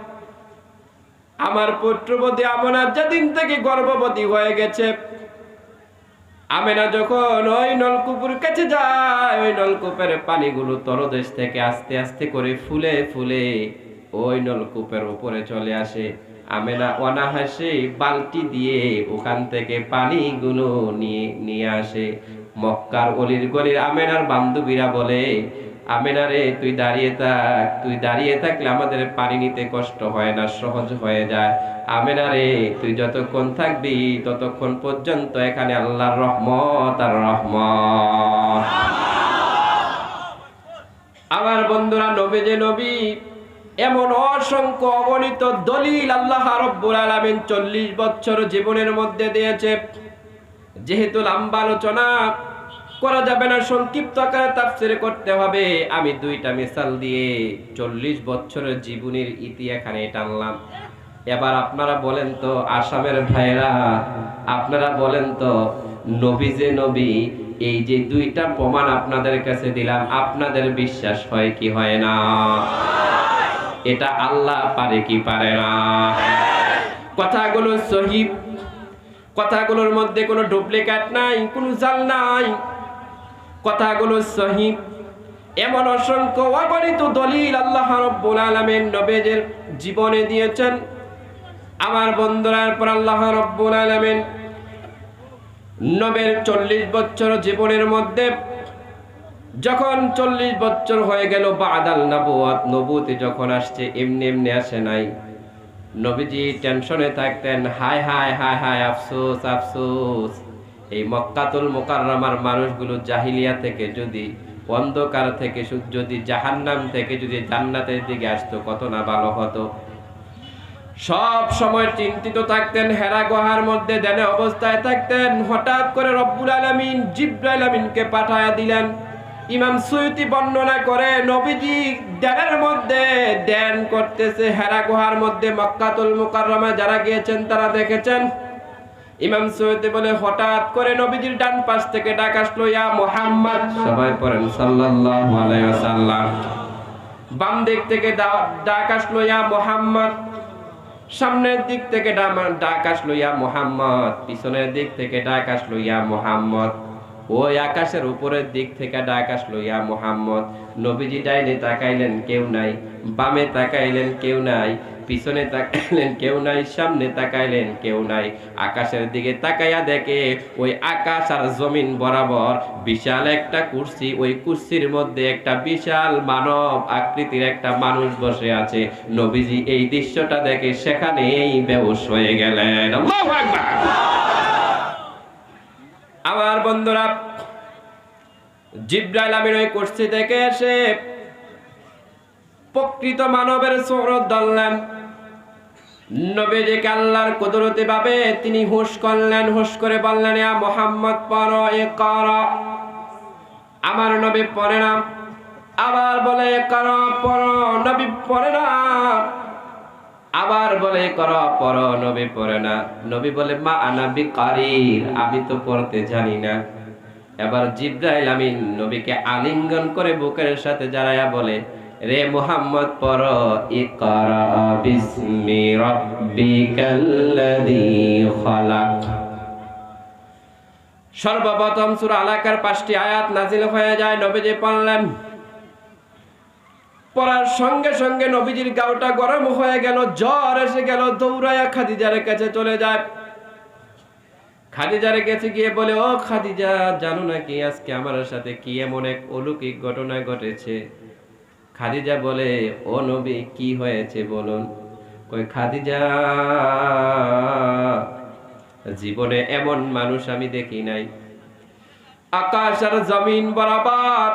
আমার পুত্রবতী আমেনা যেদিন থেকে গর্ভবতী হয়ে গেছে, আমেনা যখন ওই নলকূপের কাছে যায়, ওই নলকূপের পানিগুলো তলদেশ থেকে আস্তে আস্তে করে ফুলে ফুলে ওই নলকূপের উপরে চলে আসে। আমেনা অনাহাসে বালতি দিয়ে ওখান থেকে পানিগুলো নিয়ে আসে। মক্কার অলির গলির আমেনার বান্ধবীরা বলে, আমেনা রে, তুই দাঁড়িয়ে থাকলে আমাদের পানি নিতে কষ্ট হয় না, সহজ হয়ে যায়। আমেনা রে, তুই যতক্ষণ থাকবি ততক্ষণ পর্যন্ত এখানে আল্লাহর রহমত আর রহমত। আমার বন্ধুরা, নবী যে নবী, এমন অসংখ্য অগণিত দলিল আল্লাহ রাব্বুল আলামিন 40 বছর জীবনের মধ্যে দিয়েছে। যেহেতু লম্বা আলোচনা করা যাবে না, সংক্ষিপ্ত আকারে তাফসীর করতে হবে, আমি 2টা মিসাল দিয়ে 40 বছরের জীবনের ইতি এখানে টানলাম। এবার আপনারা বলেন তো, আসামের ভাইরা, আপনারা বলেন তো, নবী যে নবী, এই যে 2টা প্রমাণ আপনাদের কাছে দিলাম, আপনাদের বিশ্বাস হয় কি হয় না? এটা আল্লাহ পারে কি পারে না? কথাগুলো সহিহ, কথাগুলোর মধ্যে কোনো ডুপ্লিকেট নাই, কোনো জাল নাই, কথাগুলো সহিহ। এমন অসংখ্য অগণিত দলিল আল্লাহ রাব্বুল আলামিন নবীদের জীবনে দিয়েছেন। আমার বন্ধুরার পর আল্লাহ রাব্বুল আলামিন নবীর 40 বছর জীবনের মধ্যে যখন 40 বছর হয়ে গেল, বাদাল নবুয়ত, নবুয়তি যখন আসছে, এমনি এমনি আসে নাই। নবীজি টেনশনে থাকতেন, হায় হায় হায় হায়, আফসোস আফসোস, এই মক্কাতুল মুকাররমার মানুষগুলো জাহিলিয়া থেকে যদি, অন্ধকার থেকে যদি, জাহান্নাম থেকে যদি জান্নাতের দিকে আসতো কত না ভালো হতো। সব সময় চিন্তিত থাকতেন, হেরা গুহার মধ্যে ধ্যানে অবস্থায় থাকতেন। হঠাৎ করে রব্বুল আলামিন জিবরাইল আমিনকে পাঠায়া দিলেন। ইমাম সুয়ুতি বর্ণনা করে, নবীজি ধ্যানের মধ্যে ধ্যান করতেছে হেরা গুহার মধ্যে। মক্কাতুল মুকাররমা যারা গিয়েছেন তারা দেখেছেন। ইমাম সুয়ুতি বলে, হঠাৎ করে নবীজির ডান পাশ থেকে ডাক আসলো, ইয়া মুহাম্মদ, সবাই পড়েন সাল্লাল্লাহু আলাইহি ওয়াসাল্লাম। বাম দিক থেকে ডাক আসলো, ইয়া মুহাম্মদ। সামনের দিক থেকে ডাক আসলো, ইয়া মুহাম্মদ। পিছনের দিক থেকে ডাক আসলো, ইয়া মুহাম্মদ। ওই আকাশের উপরের দিক থেকে ডাক আসলো, ইয়া মুহাম্মদ। নবীজি ডাইনে তাকাইলেন, কেউ নাই। বামে তাকাইলেন, কেউ নাই। পিছনে তাকাইলেন, কেউ নাই। সামনে তাকাইলেন, কেউ নাই। আকাশের দিকে তাকাইয়া দেখে ওই আকাশ আর জমিন বরাবর বিশাল একটা কুরসি। ওই কুরসির মধ্যে একটা বিশাল মানব আকৃতির একটা মানুষ বসে আছে। নবীজি এই দৃশ্যটা দেখে সেখানেই বেহুশ হয়ে গেলেন। আল্লাহু আকবার। আমার বন্ধুরা, জিবরাইল আমিন ওই কুরসি থেকে এসে প্রকৃত মানবের সুরত ধরলেন। নবীজিকে আল্লাহর কুদরতি ভাবে তিনি হুঁশ করলেন। হুঁশ করে বললেন, ইয়া মুহাম্মদ পড়ো, ইকরা। আমার নবী পড়ে না। আবার বলে, ইকরা পড়ো, নবী পড়ে না। আবার বলে, ইকরা পড়ো, নবী পড়ে না। নবী বলে, মা আনা বিকারির, আমি তো পড়তে জানি না। এবার জিবরাইল আমিন নবীকে আলিঙ্গন করে বুকের সাথে জড়ায়া বলে, রে মুহাম্মদ পড়ো, ইকরা বিসমি রাব্বিকাল্লাযী খালাক। সর্বপ্রথম সূরা আলাকার 5টি আয়াত নাজিল হয়ে যায়। নবীজি পড়লেন। পড়ার সঙ্গে সঙ্গে নবীজির গাওটা গরম হয়ে গেল, জ্বর এসে গেল। দৌড়ায়া খাদিজার কাছে চলে যায়। খাদিজার কাছে গিয়ে বলে, ও খাদিজা, জানো নাকি আজকে আমার সাথে কি এমন এক অলৌকিক ঘটনা ঘটেছে? খাদিজা বলে, ও নবী, কি হয়েছে বলুন। কই, খাদিজা, জীবনে এমন মানুষ আমি দেখি নাই। আকাশ আর জমিন বরাবর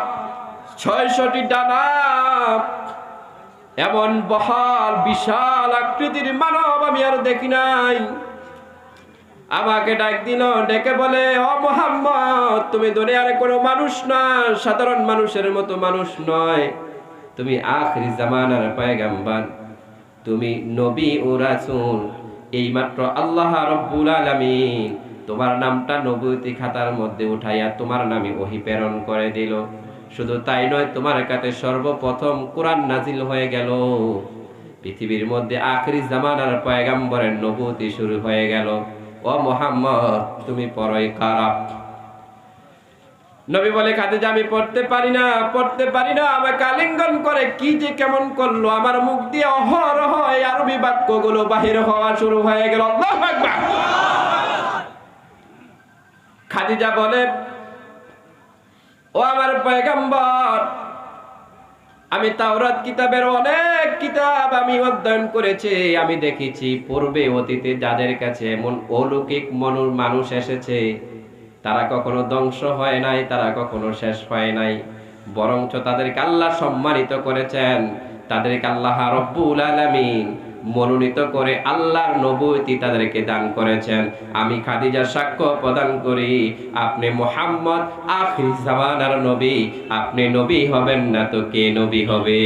600টি ডানা, এমন বহাল বিশাল আকৃতির মানব আমি আর দেখি নাই। আমাকে ডাক দিল, ডেকে বলে, ও মুহাম্মদ, তুমি দুনিয়ার কোনো মানুষ না, সাধারণ মানুষের মতো মানুষ নয়। তুমি আখিরি জামানার পয়গম্বর, তুমি নবী ও রাসূল। এইমাত্র আল্লাহ রাব্বুল আলামিন তোমার নামটা নবুয়তি খাতার মধ্যে উঠাইয়া তোমার নামে ওহী প্রেরণ করে দিল। শুধু তাই নয়, তোমার কাছে সর্বপ্রথম কোরআন নাজিল হয়ে গেল। পৃথিবীর মধ্যে আখিরি জামানার পয়গম্বরের নবুয়তি শুরু হয়ে গেল। ও মুহাম্মদ, তুমি পড়ো, ইকরা। নবী বলে, খাদিজা, আমি পড়তে পারি না, পড়তে পারি না। আমাকে আলিঙ্গন করে কি যে কেমন করলো, আমার মুখ দিয়ে অহরহ এই আরবি বাক্যগুলো বাহির হওয়া শুরু হয়ে গেল। আল্লাহু আকবার। খাদিজা বলে, ও আমার পয়গম্বর, আমি তাওরাত কিতাবের অনেক কিতাব আমি অধ্যয়ন করেছি। আমি দেখেছি পূর্বে অতীতে যাদের কাছে এমন অলৌকিক মানুষ এসেছে, তারা কখনো ধ্বংস হয় নাই, তারা কখনো শেষ হয় নাই, বরঞ্চ তাদেরকে আল্লাহ সম্মানিত করেছেন। তাদেরকে আল্লাহ রব্বুল আলামিন মনোনীত করে আল্লাহর নবুয়তি তাদেরকে দান করেছেন। আমি খাদিজা সাক্ষ্য প্রদান করি, আপনি মুহাম্মদ আখির জামানার নবী। আপনি নবী হবেন না তো কে নবী হবে?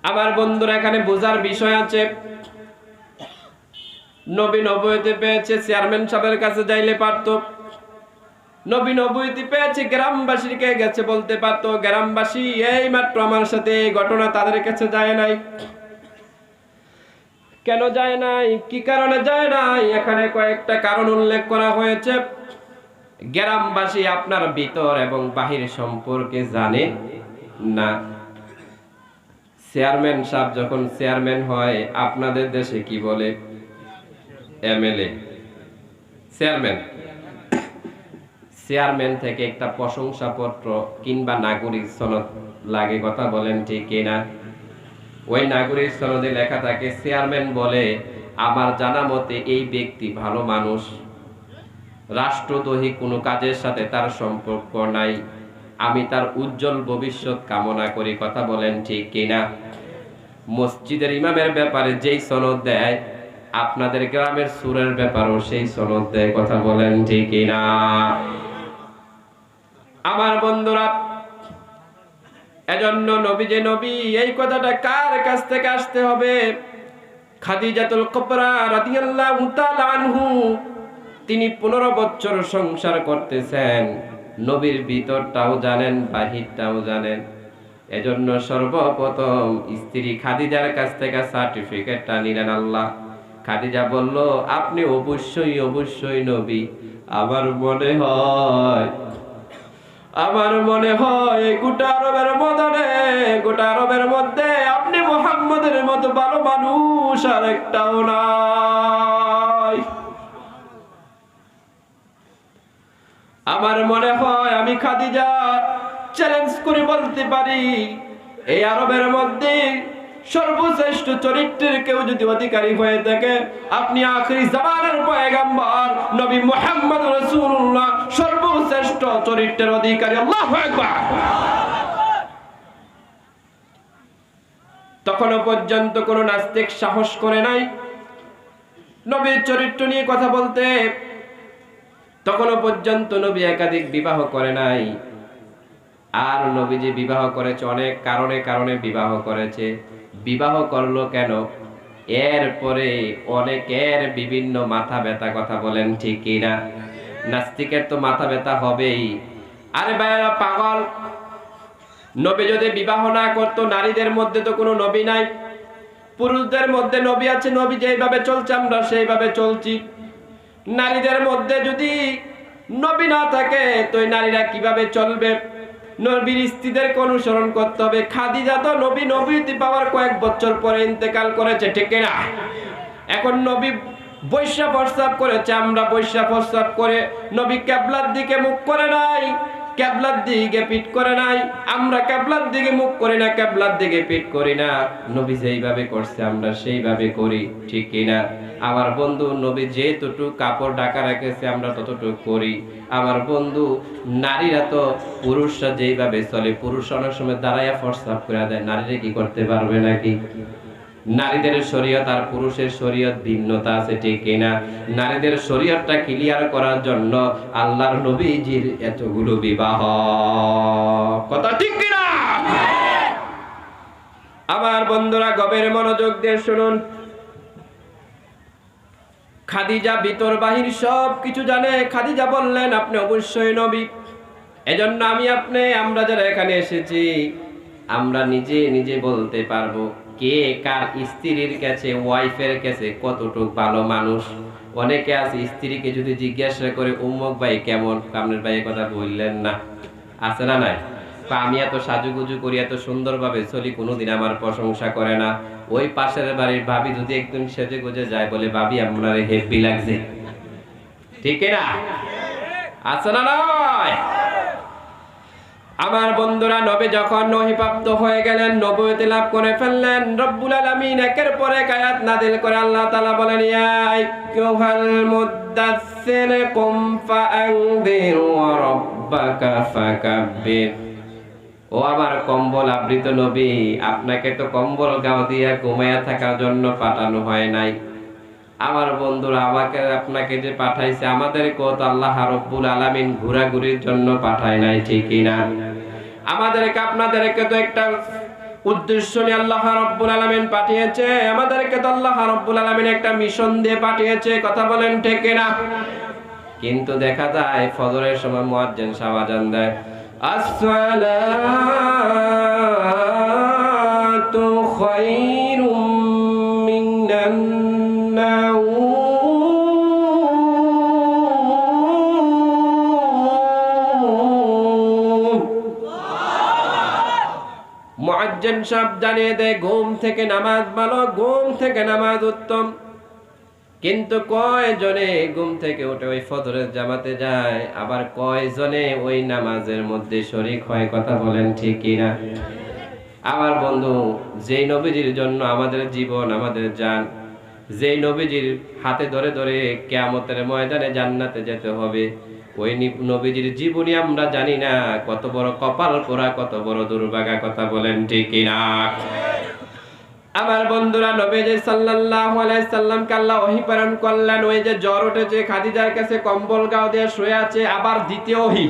আমার বন্ধুরা, এখানে বোঝার বিষয় আছে। নবী নবুয়তি পেয়েছে, চেয়ারম্যান সাহেবের কাছে যাইলে পারতো। নবী নবুয়তি পেয়েছে, গ্রামবাসীকে গেছে বলতে পারতো। গ্রামবাসী এই মাত্র আমার সাথে এই ঘটনা, তাদের কাছে যায় নাই। কেন যায় নাই? কি কারণে যায় নাই? এখানে কয়েকটা কারণ উল্লেখ করা হয়েছে। গ্রামবাসী আপনার ভিতর এবং বাহির সম্পর্কে জানে না। চেয়ারম্যান সাহেব যখন চেয়ারম্যান হয়, আপনাদের দেশে কি বলে? এমএলএ। চেয়ারম্যান থেকে একটা প্রশংসাপত্র কিংবা নাগরিক সনদ লাগে, কথা বলেন ঠিক কিনা? ওই নাগরিক সনদে লেখা থাকে, চেয়ারম্যান বলে আমার জানা মতে এই ব্যক্তি ভালো মানুষ, রাষ্ট্রদ্রোহী কোনো কাজের সাথে তার সম্পর্ক নাই, আমি তার উজ্জ্বল ভবিষ্যৎ কামনা করি। কথা বলেন ঠিক কিনা? মসজিদের ইমামের ব্যাপারে যেই সনদ দেয়, আপনাদের গ্রামের সুরের ব্যাপারেও সেই সনদ দেয়। কথা বলেন ঠিক কিনা? আমার বন্ধুরা, এজন্য নবী যে নবী, এই কথাটা কার কাছ থেকে আসতে হবে? খাদিজাতুল কুবরা রাদিয়াল্লাহু তাআলা আনহু, তিনি 15 বছর সংসার করতেছেন, নবীর ভিতরটাও জানেন, বাহিরটাও জানেন। এজন্য সর্বপ্রথম স্ত্রী খাদিজার কাছ থেকে সার্টিফিকেটটা নিলেন আল্লাহ। খাদিজা বলল, আপনি অবশ্যই অবশ্যই নবী। আমার মনে হয় গোটা আরবের মধ্যে আপনি মুহাম্মদের মতো ভালো মানুষ আর একটাও নাই। আমার মনে হয় আমি খাদিজা চ্যালেঞ্জ করে বলতে পারি, এই আরবের মধ্যে সর্বশ্রেষ্ঠ চরিত্রের কেউ যদি অধিকারী হয়ে থাকে, আপনি আখিরি জামানের পয়গম্বর নবী মুহাম্মদ রাসূলুল্লাহ, সর্বশ্রেষ্ঠ চরিত্রের অধিকারী। আল্লাহু আকবার। তখনও পর্যন্ত কোন নাস্তিক সাহস করে নাই নবীর চরিত্র নিয়ে কথা বলতে। তখনও পর্যন্ত নবী একাধিক বিবাহ করে নাই। আর নবী যে বিবাহ করেছে অনেক কারণে বিবাহ করেছে। বিবাহ করলো কেন? এরপরে অনেকের বিভিন্ন মাথা ব্যথা। কথা বলেন ঠিক কিনা? নাস্তিকের তো মাথা ব্যথা হবেই। আরে ভাইরা পাগল, নবী যদি বিবাহ না করতো, নারীদের মধ্যে তো কোনো নবী নাই, পুরুষদের মধ্যে নবী আছে। নবী যেইভাবে চলছে আমরা সেইভাবে চলছি। নারীদের মধ্যে যদি নবী না থাকে তো নারীরা কিভাবে চলবে? নবীর স্ত্রীদেরকে অনুসরণ করতে হবে। খাদিজা তো নবীতি পাওয়ার কয়েক বছর পরে ইন্তেকাল করেছে, ঠিক না? এখন নবী বৈশা প্রস্তাব করেছে, আমরা বৈশা প্রস্তাব করে নবী কিবলার দিকে মুখ করে নাই, কিবলার দিকে পিঠ করে নাই। আমরা কিবলার দিকে মুখ করি না, কিবলার দিকে পিঠ করি না। নবী যেইভাবে করছে আমরা সেইভাবে করি, ঠিক কিনা? আমার বন্ধু, নবী যেটুকু কাপড় ঢাকা রেখেছে আমরা ততটুকু করি। আমার বন্ধু, নারীরা তো পুরুষরা যেইভাবে চলে, পুরুষ অনেক সময় দাঁড়াইয়া প্রস্তাব করে দেয়, নারীরা কি করতে পারবে নাকি? নারীদের শরীয়ত আর পুরুষের শরীয়ত ভিন্নতা আছে, ঠিক কিনা? নারীদের শরীয়তটা ক্লিয়ার করার জন্য আল্লাহর নবীজির এতগুলো বিবাহ। কথা ঠিক কিনা? আমার বন্ধুরা, গভীর মনোযোগ দিয়ে শুনুন। খাদিজা ভিতর বাহির সব কিছু জানে। খাদিজা বললেন, আপনি অবশ্যই নবী। এজন্য আমরা যারা এখানে এসেছি, আমরা নিজে নিজে বলতে পারবো কে কার স্ত্রীর কাছে, ওয়াইফের কাছে কতটুকু ভালো মানুষ। অনেকে আছে স্ত্রীকে যদি জিজ্ঞাসা করে, উম্মুক ভাই কেমন, আপনার ভাইয়ের কথা বললেন না, আছে না নাই? আমি এত সাজুগুজু করি, এত সুন্দরভাবে চলি, কোনোদিন আমার প্রশংসা করে না। ওই পাশের বাড়ির ভাবি যদি একদম সেজে গুজে যায়, বলে ভাবি আপনার হেভি লাগছে, ঠিক না? আছে না নয়? আমার বন্ধুরা, নবী যখন নহিপ্রাপ্ত হয়ে গেলেন, নবুয়তি লাভ করে ফেললেন, রব্বুল আলামিন একের পর এক আয়াত নাযিল করে আল্লাহ তাআলা বলেন, ইয়া আইয়ুহাল মুদ্দাসসির কুম ফাআনযির ওয়া রাব্বাকা ফাকাব্বির। ও আমার কম্বল আবৃত নবী, আপনাকে তো কম্বল গাও দিয়া ঘুমায়া থাকার জন্য পাঠানো হয় নাই। আমার বন্ধুরা, আপনাকে যে পাঠাইছে, আমাদেরকে তো আল্লাহ রাব্বুল আলামিন ঘোরাঘুরির জন্য পাঠায় নাই, ঠিক কিনা? আমাদেরকে আপনাদেরকে তো একটা উদ্দেশ্য নিয়ে আল্লাহ রাব্বুল আলামিন পাঠিয়েছে। আমাদেরকে তো আল্লাহ রাব্বুল আলামিন একটা মিশন দিয়ে পাঠিয়েছে। কথা বলেন ঠিক কিনা? কিন্তু দেখা যায় ফজরের সময় মুয়াজ্জিন সাহেব আযান দেয়, আসসালাতু খায়রুম মিনান মুয়াজ্জিন সাহেব জানিয়ে দেয়, ঘুম থেকে নামাজ ভালো, ঘুম থেকে নামাজ উত্তম। কিন্তু কয়জনে ঘুম থেকে উঠে ওই ফজরের জামাতে যায়, আবার কয়জনে ওই নামাজের মধ্যে শরীক হয়? কথা বলেন ঠিক কিনা? আমার বন্ধু, যেই নবীজির জন্য আমাদের জীবন, আমাদের জান, যেই নবীজির হাতে ধরে ধরে কিয়ামতের ময়দানে জান্নাতে যেতে হবে, ওই নবীজির জীবনী আমরা জানি না। কত বড় কপাল পোড়া, কত বড় দুর্ভাগা, কথা বলেন ঠিক কিনা? আমার বন্ধুরা, নবীজি সাল্লাল্লাহু আলাইহি সাল্লামকে আল্লাহ ওহী প্রেরণ করলেন। ওই যে জ্বর উঠেছে, খাদিজার কাছে কম্বল গাও দিয়ে শুয়ে আছে। আবার দ্বিতীয় ওহী,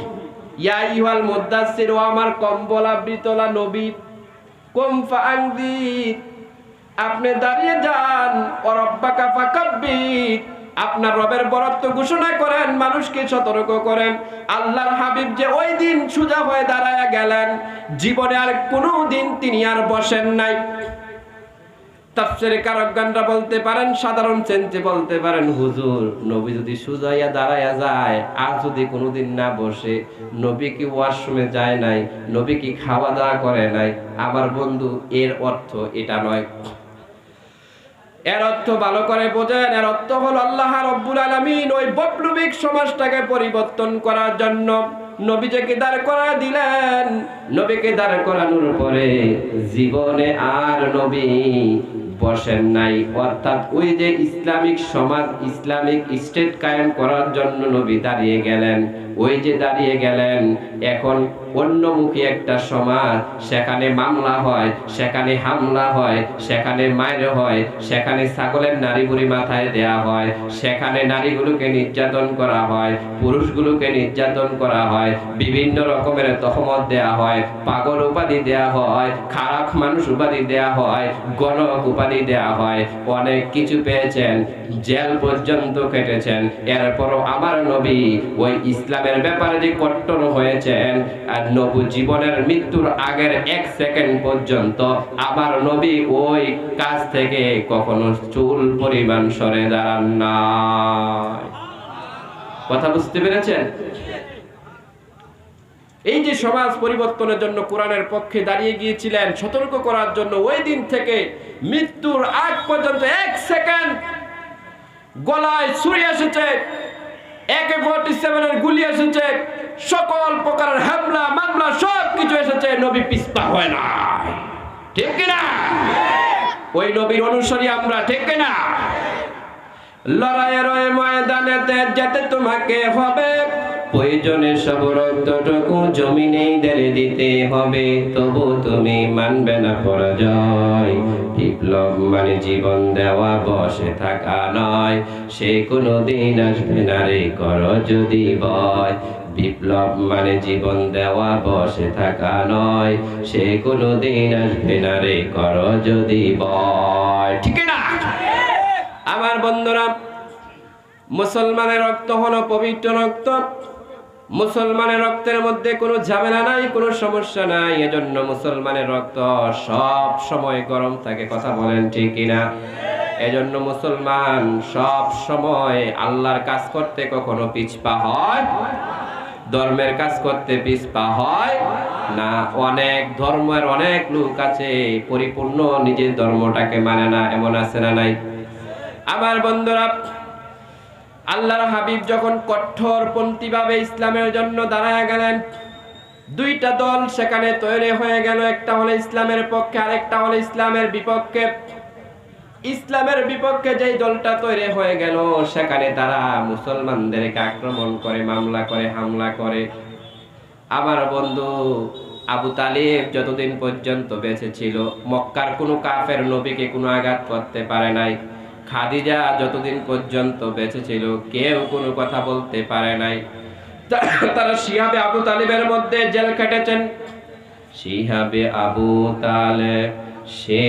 ইয়া আইয়ুহাল মুদ্দাসসির, ও আমার কম্বল আবৃতলা নবী, কুম ফাআনযির, আপনি দাঁড়িয়ে যান। ও রব্বাকা ফাকাব্বির, আপনার রবের বরত্ব ঘোষণা করেন, মানুষকে সতর্ক করেন। আল্লাহর হাবিব যে ওই দিন সোজা হয়ে দাঁড়ায়া গেলেন, জীবনে আর কোনো দিন তিনি আর বসেন নাই। তাফসীরে কারকগণরা বলতে পারেন, সাধারণ সেন্সে বলতে পারেন, হুজুর নবী যদি সুজাইয়া দাঁড়ায়া যায় আর যদি কোনোদিন না বসে, নবী কি ওয়াশরুমে যায় নাই, নবী কি খাওয়া দাওয়া করে নাই? আমার বন্ধু, এর অর্থ এটা নয়। এর অর্থ ভালো করে বোঝেন। এর অর্থ হলো আল্লাহ রাব্বুল আলামিন ওই বৈপ্লবিক সমাজটাকে পরিবর্তন করার জন্য নবীকে দাঁড় করা দিলেন। নবীকে দাঁড় করানোর পরে জীবনে আর নবী বসেন নাই। অর্থাৎ ওই যে ইসলামিক সমাজ, ইসলামিক স্টেট কায়েম করার জন্য নবী দাঁড়িয়ে গেলেন। ওই যে দাঁড়িয়ে গেলেন, এখন অন্যমুখী একটা সমাজ, সেখানে মামলা হয়, সেখানে হামলা হয়, সেখানে মায়ের হয়, সেখানে ছাগলের নাড়ি বুড়ি মাথায় দেয়া হয়, সেখানে নারীগুলোকে নির্যাতন করা হয়, পুরুষগুলোকে নির্যাতন করা হয়, বিভিন্ন রকমের তহমত দেয়া হয়, পাগল উপাধি দেয়া হয়, খারাপ মানুষ উপাধি দেয়া হয়, গণক উপাধি দেয়া হয়, অনেক কিছু পেয়েছেন, জেল পর্যন্ত কেটেছেন। এরপরও আমার নবী ওই ইসলামের ব্যাপারে যে কট্টর হয়েছেন, আর নবী জীবনের মৃত্যুর আগের 1 সেকেন্ড পর্যন্ত আমার নবী ওই কাজ থেকে কখনো চুল পরিমাণ সরে দাঁড়ান নাই। কথা বুঝতে পেরেছেন? এই যে সমাজ পরিবর্তনের জন্য কোরআনের পক্ষে দাঁড়িয়ে গিয়েছিলেন, সতর্ক করার জন্য, ওই দিন থেকে মৃত্যুর আগ পর্যন্ত 1 সেকেন্ড গলায় ছুরি এসেছে, AK-47 এর গুলি এসেছে, সকল প্রকারের হামলা মামলা সব কিছু এসেছে, নবী পিছপা হয় না। ঠিক কিনা? ওই নবীর অনুসারী আমরা, ঠিক কিনা? লড়াইয়ের ওই ময়দানেতে যেতে তোমাকে হবে, প্রয়োজনে সব রক্তটুকু জমিনেই ঢেলে দিতে হবে, তবু তুমি মানবে না পরাজয়। বিপ্লব মানে জীবন দেওয়া, বসে থাকা নয়, সে কোনো দিন আসবে না রে, করো যদি ভয়। বিপ্লব মানে জীবন দেওয়া, বসে থাকা নয়, সে কোনো দিন আসবে না রে, করো যদি ভয়। ঠিক না? আমার বন্ধুরা, মুসলমানের রক্ত হলো পবিত্র রক্ত। মুসলমানের রক্তের মধ্যে কোনো ঝামেলা নাই, কোনো সমস্যা নাই। এজন্য মুসলমানের রক্ত সব সময় গরম থাকে। কথা বলেন ঠিক কিনা? এজন্য মুসলমান সব সময় আল্লাহর কাজ করতে কখনো পিছপা হয়, ধর্মের কাজ করতে পিছপা হয় না। অনেক ধর্মের অনেক লোক আছে পরিপূর্ণ নিজের ধর্মটাকে মানে না, এমন আছে না নাই? আমার বন্ধুরা, আল্লাহর হাবিব যখন কঠোরপন্থী ভাবে ইসলামের জন্য দাঁড়ায় গেলেন, 2টা দল সেখানে তৈরি হয়ে গেল। একটা হলো ইসলামের পক্ষে, আরেকটা হলো ইসলামের বিপক্ষে। ইসলামের বিপক্ষে যেই দলটা তৈরি হয়ে গেল, সেখানে তারা মুসলমানদেরকে আক্রমণ করে, মামলা করে, হামলা করে। আমার বন্ধু, আবু তালিব যতদিন পর্যন্ত বেঁচে ছিল, মক্কার কোনো কাফের নবীকে কোনো আঘাত করতে পারে নাই। খাদিজা যতদিন পর্যন্ত বেঁচে ছিল, কেউ কোনো কথা বলতে পারে নাই। তারা শিহাবে আবু তালিবের মধ্যে জেল কেটেছেন। শিহাবে আবু তালেব সে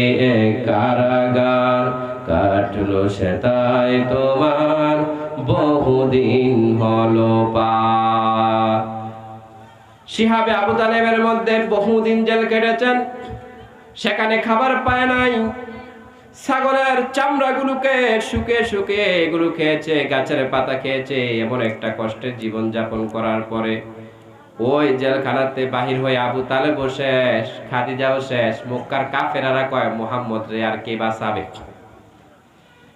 কারাগার, কাটলো সে তাই তোমার বহুদিন হলো পার। শিহাবে আবু তালেবের মধ্যে বহুদিন জেল কেটেছেন, সেখানে খাবার পায় নাই। ছাগলের চামড়াগুলোকে শুকে শুকে এগুলো খেয়েছে, গাছের পাতা খেয়েছে। এমন একটা কষ্টের জীবন যাপন করার পরে ওই জেলখানাতে বাহির হয়ে আবু তালেবও শেষ, খাদিজাও শেষ। মক্কার কাফেরারা কয়, মুহাম্মদ রে আর কে বাঁচাবে?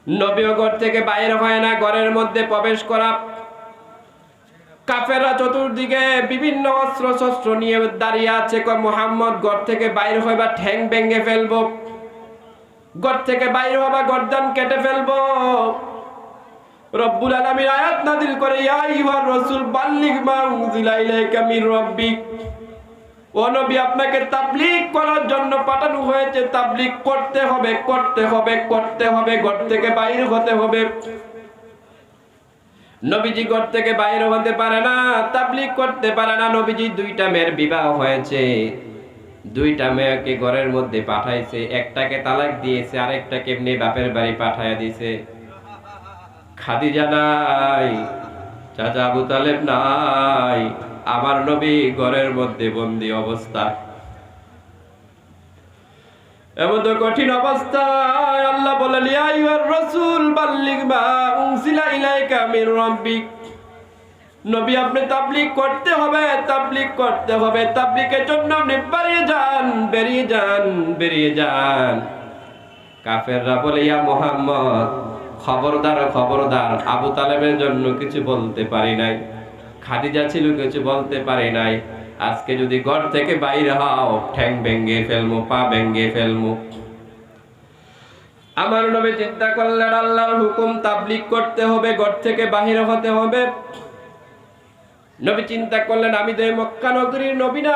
নবীও ঘর থেকে বাইর হয় না, ঘরের মধ্যে প্রবেশ করা কাফেররা চতুর্দিকে বিভিন্ন অস্ত্র শস্ত্র নিয়ে দাঁড়িয়ে আছে। কয় মুহাম্মদ ঘর থেকে বাইর হইবা ঠ্যাং ভেঙে ফেলবো, ঘর থেকে বাইর হবা গর্দান কেটে ফেলবো। রব্বুল আলামিন আয়াত নাযিল করে, ইয়া আইয়ুহার রাসূল বাল্লিগ মা উনজিলা ইলাইকা মির রাব্বিক। ও নবী, আপনাকে তাবলীগ করার জন্য পাঠানো হয়েছে। তাবলীগ করতে হবে, করতে হবে, করতে হবে, ঘর থেকে বাইর হতে হবে। নবীজি ঘর থেকে বাইর হতে পারে না, তাবলীগ করতে পারে না। নবীজি দুইটা মেয়ের বিবাহ হয়েছে, দুইটা মেয়েকে ঘরের মধ্যে পাঠাইছে, একটাকে তালাক দিয়েছে, আরেকটাকে এমনি বাপের বাড়ি পাঠাইয়া দিয়েছে। খাদিজা নাই, চাচা আবু তালেব নাই, আমার নবী ঘরের মধ্যে বন্দী অবস্থা। এমন তো কঠিন অবস্থায় আল্লাহ বলেন, ইয়া আইয়ুহার রাসূল বাল্লিগ মা উনজিলা ইলাইকা মির রাব্বিক। নবী, আপনি তাবলীগ করতে হবে, তাবলীগ করতে হবে। তাবলীগের জন্য আপনি বেরিয়ে যান, বেরিয়ে যান, বেরিয়ে যান। কাফেররা বলে, ইয়া মুহাম্মদ, খবরদার, খবরদার, আবু তালেবের জন্য কিছু বলতে পারি নাই, খাদিজা ছিল কিছু বলতে পারি নাই। আজকে যদি ঘর থেকে বাইরে হও, ঠ্যাং ভেঙে ফেলবো, পা ভেঙে ফেলবো। আমার নবী চিন্তা করলেন, আল্লাহর হুকুম, তাবলীগ করতে হবে, ঘর থেকে বাহির হতে হবে। নবী চিন্তা করলেন, আমি তো মক্কা নগরীর নবী না,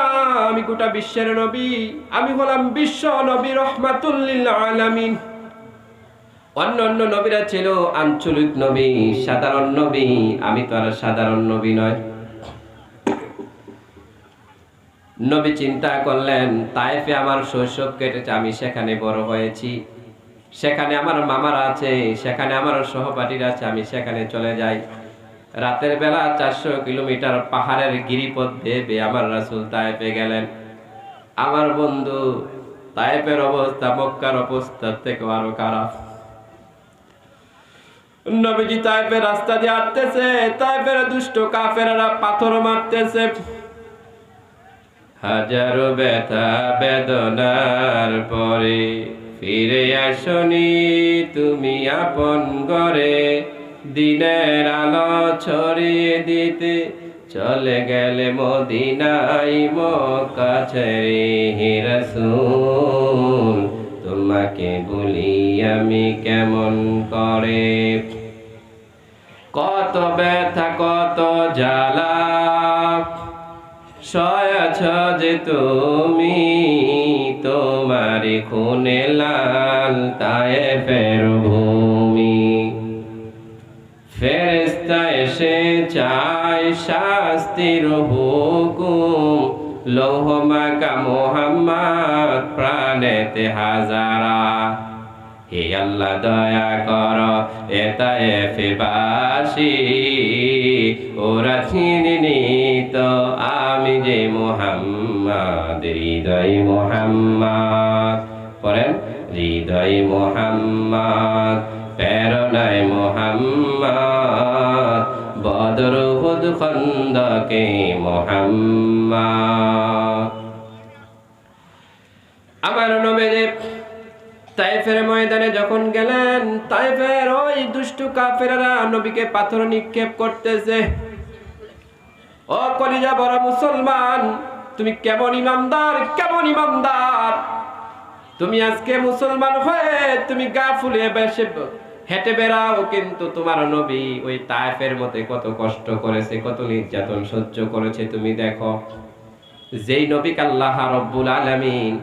আমি গোটা বিশ্বের নবী। আমি হলাম বিশ্ব নবী, রহমাতুল লিল আলামিন। অন্য অন্য নবীরা ছিল আঞ্চলিক নবী, সাধারণ নবী। আমি তো আর সাধারণ নবী নয়। নবী চিন্তা করলেন, তায়েফে আমার শৈশব কেটেছে, আমি সেখানে বড় হয়েছি, সেখানে আমার মামারা আছে, সেখানে আমার সহপাঠীরা আছে, আমি সেখানে চলে যাই। রাতের বেলা 400 কিলোমিটার পাহাড়ের গিরিপথ বেয়ে আমার রাসূল তায়েফে গেলেন। আমার বন্ধু, তায়েফের অবস্থা মক্কার অবস্থার থেকে আরো খারাপ। নবীজি তায়েফের রাস্তা দিয়ে হাঁটতেছে, তায়েফের দুষ্ট কাফেররা পাথর মারতেছে। হাজারো ব্যথা বেদনার পরে ফিরে আসনি তুমি আপন ঘরে, দিনের আলো ছড়িয়ে দিতে চলে গেলে মদিনায় মক্কা ছেড়ে। হে রাসূল, তোমাকে বলি আমি কেমন করে, কত ব্যথা কত জ্বালা সয়াছ যে তুমি, তোমারি খুনে লাল তায়েফের ভূমি। ফেরেশতা এসে চায় শাস্তির হুকুম, লৌহ মাকা মুহাম্মদ প্রাণেতে হাজারা। হে আল্লাহ দয়া কর এ তায়েফবাসী, ওরা চিনিনি তো আমি যে মুহাম্মদ, হৃদয় মুহাম্মদ। পড়েন, হৃদয় মুহাম্মদ, প্রেরণায় মুহাম্মদ, বদর উহুদ খন্দকে মুহাম্মদ। আমার নবী তায়েফের ময়দানে যখন গেলেন, তায়েফের ওই দুষ্টু কাফেররা নবীকে পাথর নিক্ষেপ করতেছে। ও কলিজা বড় মুসলমান, তুমি কেমন ইমানদার, কেমন ইমানদার! তুমি আজকে মুসলমান হয়ে তুমি গা ফুলিয়ে বেশে হেঁটে বেড়াও, কিন্তু তোমার নবী ওই তায়েফের মধ্যে কত কষ্ট করেছে, কত নির্যাতন সহ্য করেছে তুমি দেখো। যেই নবীকে আল্লাহ রব্বুল আলামিন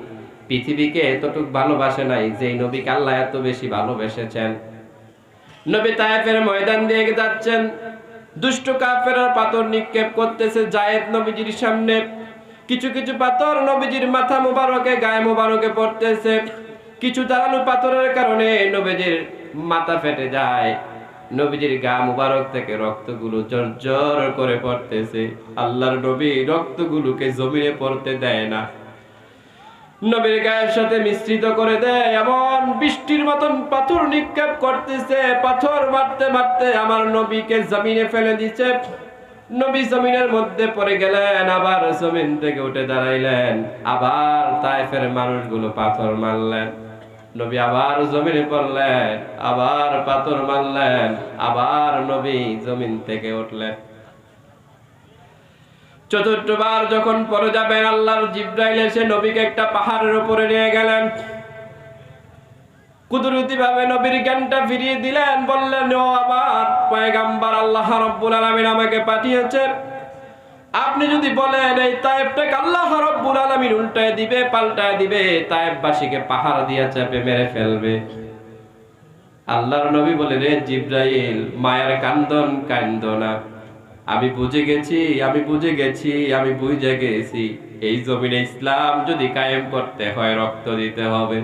পৃথিবীকে এতটুক ভালোবাসে নাই, যেই নবীকে আল্লাহ এত বেশি ভালোবেসেছেন। নবী তায়েফের ময়দান দিয়ে যাচ্ছেন, দুষ্ট কাফেররা পাথর নিক্ষেপ করতেছে জায়েদ নবীজির সামনে। কিছু কিছু পাথর নবীজির মাথা মোবারকে, গায়ে মোবারকে পড়তেছে। কিছু দাঁড়ানো পাথরের কারণে নবীজির মাথা ফেটে যায়, নবীজির গা মোবারক থেকে রক্তগুলো ঝরঝর করে পড়তেছে। আল্লাহর নবী রক্তগুলোকে জমিনে পড়তে দেয় না, নবীর গায়ের সাথে মিশ্রিত করে দেয়। এমন বৃষ্টির মতন পাথর নিক্ষেপ করতেছে, পাথর মারতে মারতে আমার নবীকে জমিনে ফেলে দিচ্ছে। নবী জমিনের মধ্যে পড়ে গেলেন, আবার জমিন থেকে উঠে দাঁড়াইলেন, আবার তায়েফের মানুষগুলো পাথর মারলেন। নবী আবার জমিনে পড়লেন, আবার পাথর মারলেন, আবার নবী জমিন থেকে উঠলেন। চতুর্থবার যখন পরে যাবেন, আল্লাহর জিবরাইল এসে নবীকে একটা পাহাড়ের উপরে নিয়ে গেলেন। কুদরতি ভাবে নবীর জ্ঞানটা ফিরিয়ে দিলেন, বললেন, ও আমার পয়গম্বর, আল্লাহ রাব্বুল আলামিন আমাকে পাঠিয়েছেন। আপনি যদি বলেন এই তায়েফটাকে আল্লাহ রাব্বুল আলামিন উল্টায় দিবে, পাল্টায় দিবে, তায়েফবাসীকে পাহাড় দিয়ে চাপে মেরে ফেলবে। আল্লাহর নবী বলে, রে জিবরাইল, মায়ের কান্দন কান্দো না, আমি বুঝে গেছি, আমি বুঝে গেছি, আমি বুঝে গেছি, এই জমিনে ইসলাম যদি কায়েম করতে হয় রক্ত দিতে হবে।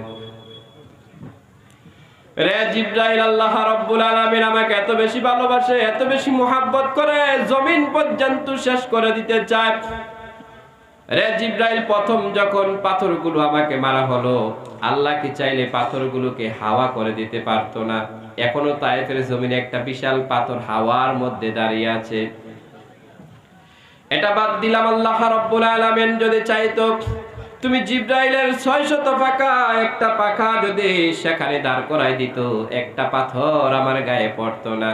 রে জিবরাইল, আল্লাহ রাব্বুল আলামিন আমাকে এত বেশি ভালোবাসে, এত বেশি মুহাব্বত করে, জমিন পর্যন্ত শেষ করে দিতে চায়। রে জিবরাইল, প্রথম যখন পাথরগুলো আমাকে মারা হলো, আল্লাহ কি চাইলে পাথরগুলোকে হাওয়া করে দিতে পারতো না? এখনো তায়েফের জমিনে একটা বিশাল পাথর হাওয়ার মধ্যে দাঁড়িয়ে আছে। এটা বাদ দিলাম, আল্লাহ রাব্বুল আলামিন যদি চাইতো, তুমি জিবরাইলের 600 পাখা, একটা পাখা যদি সেখানে দাঁড় করাই দিত, একটা পাথর আমার গায়ে পড়তো না।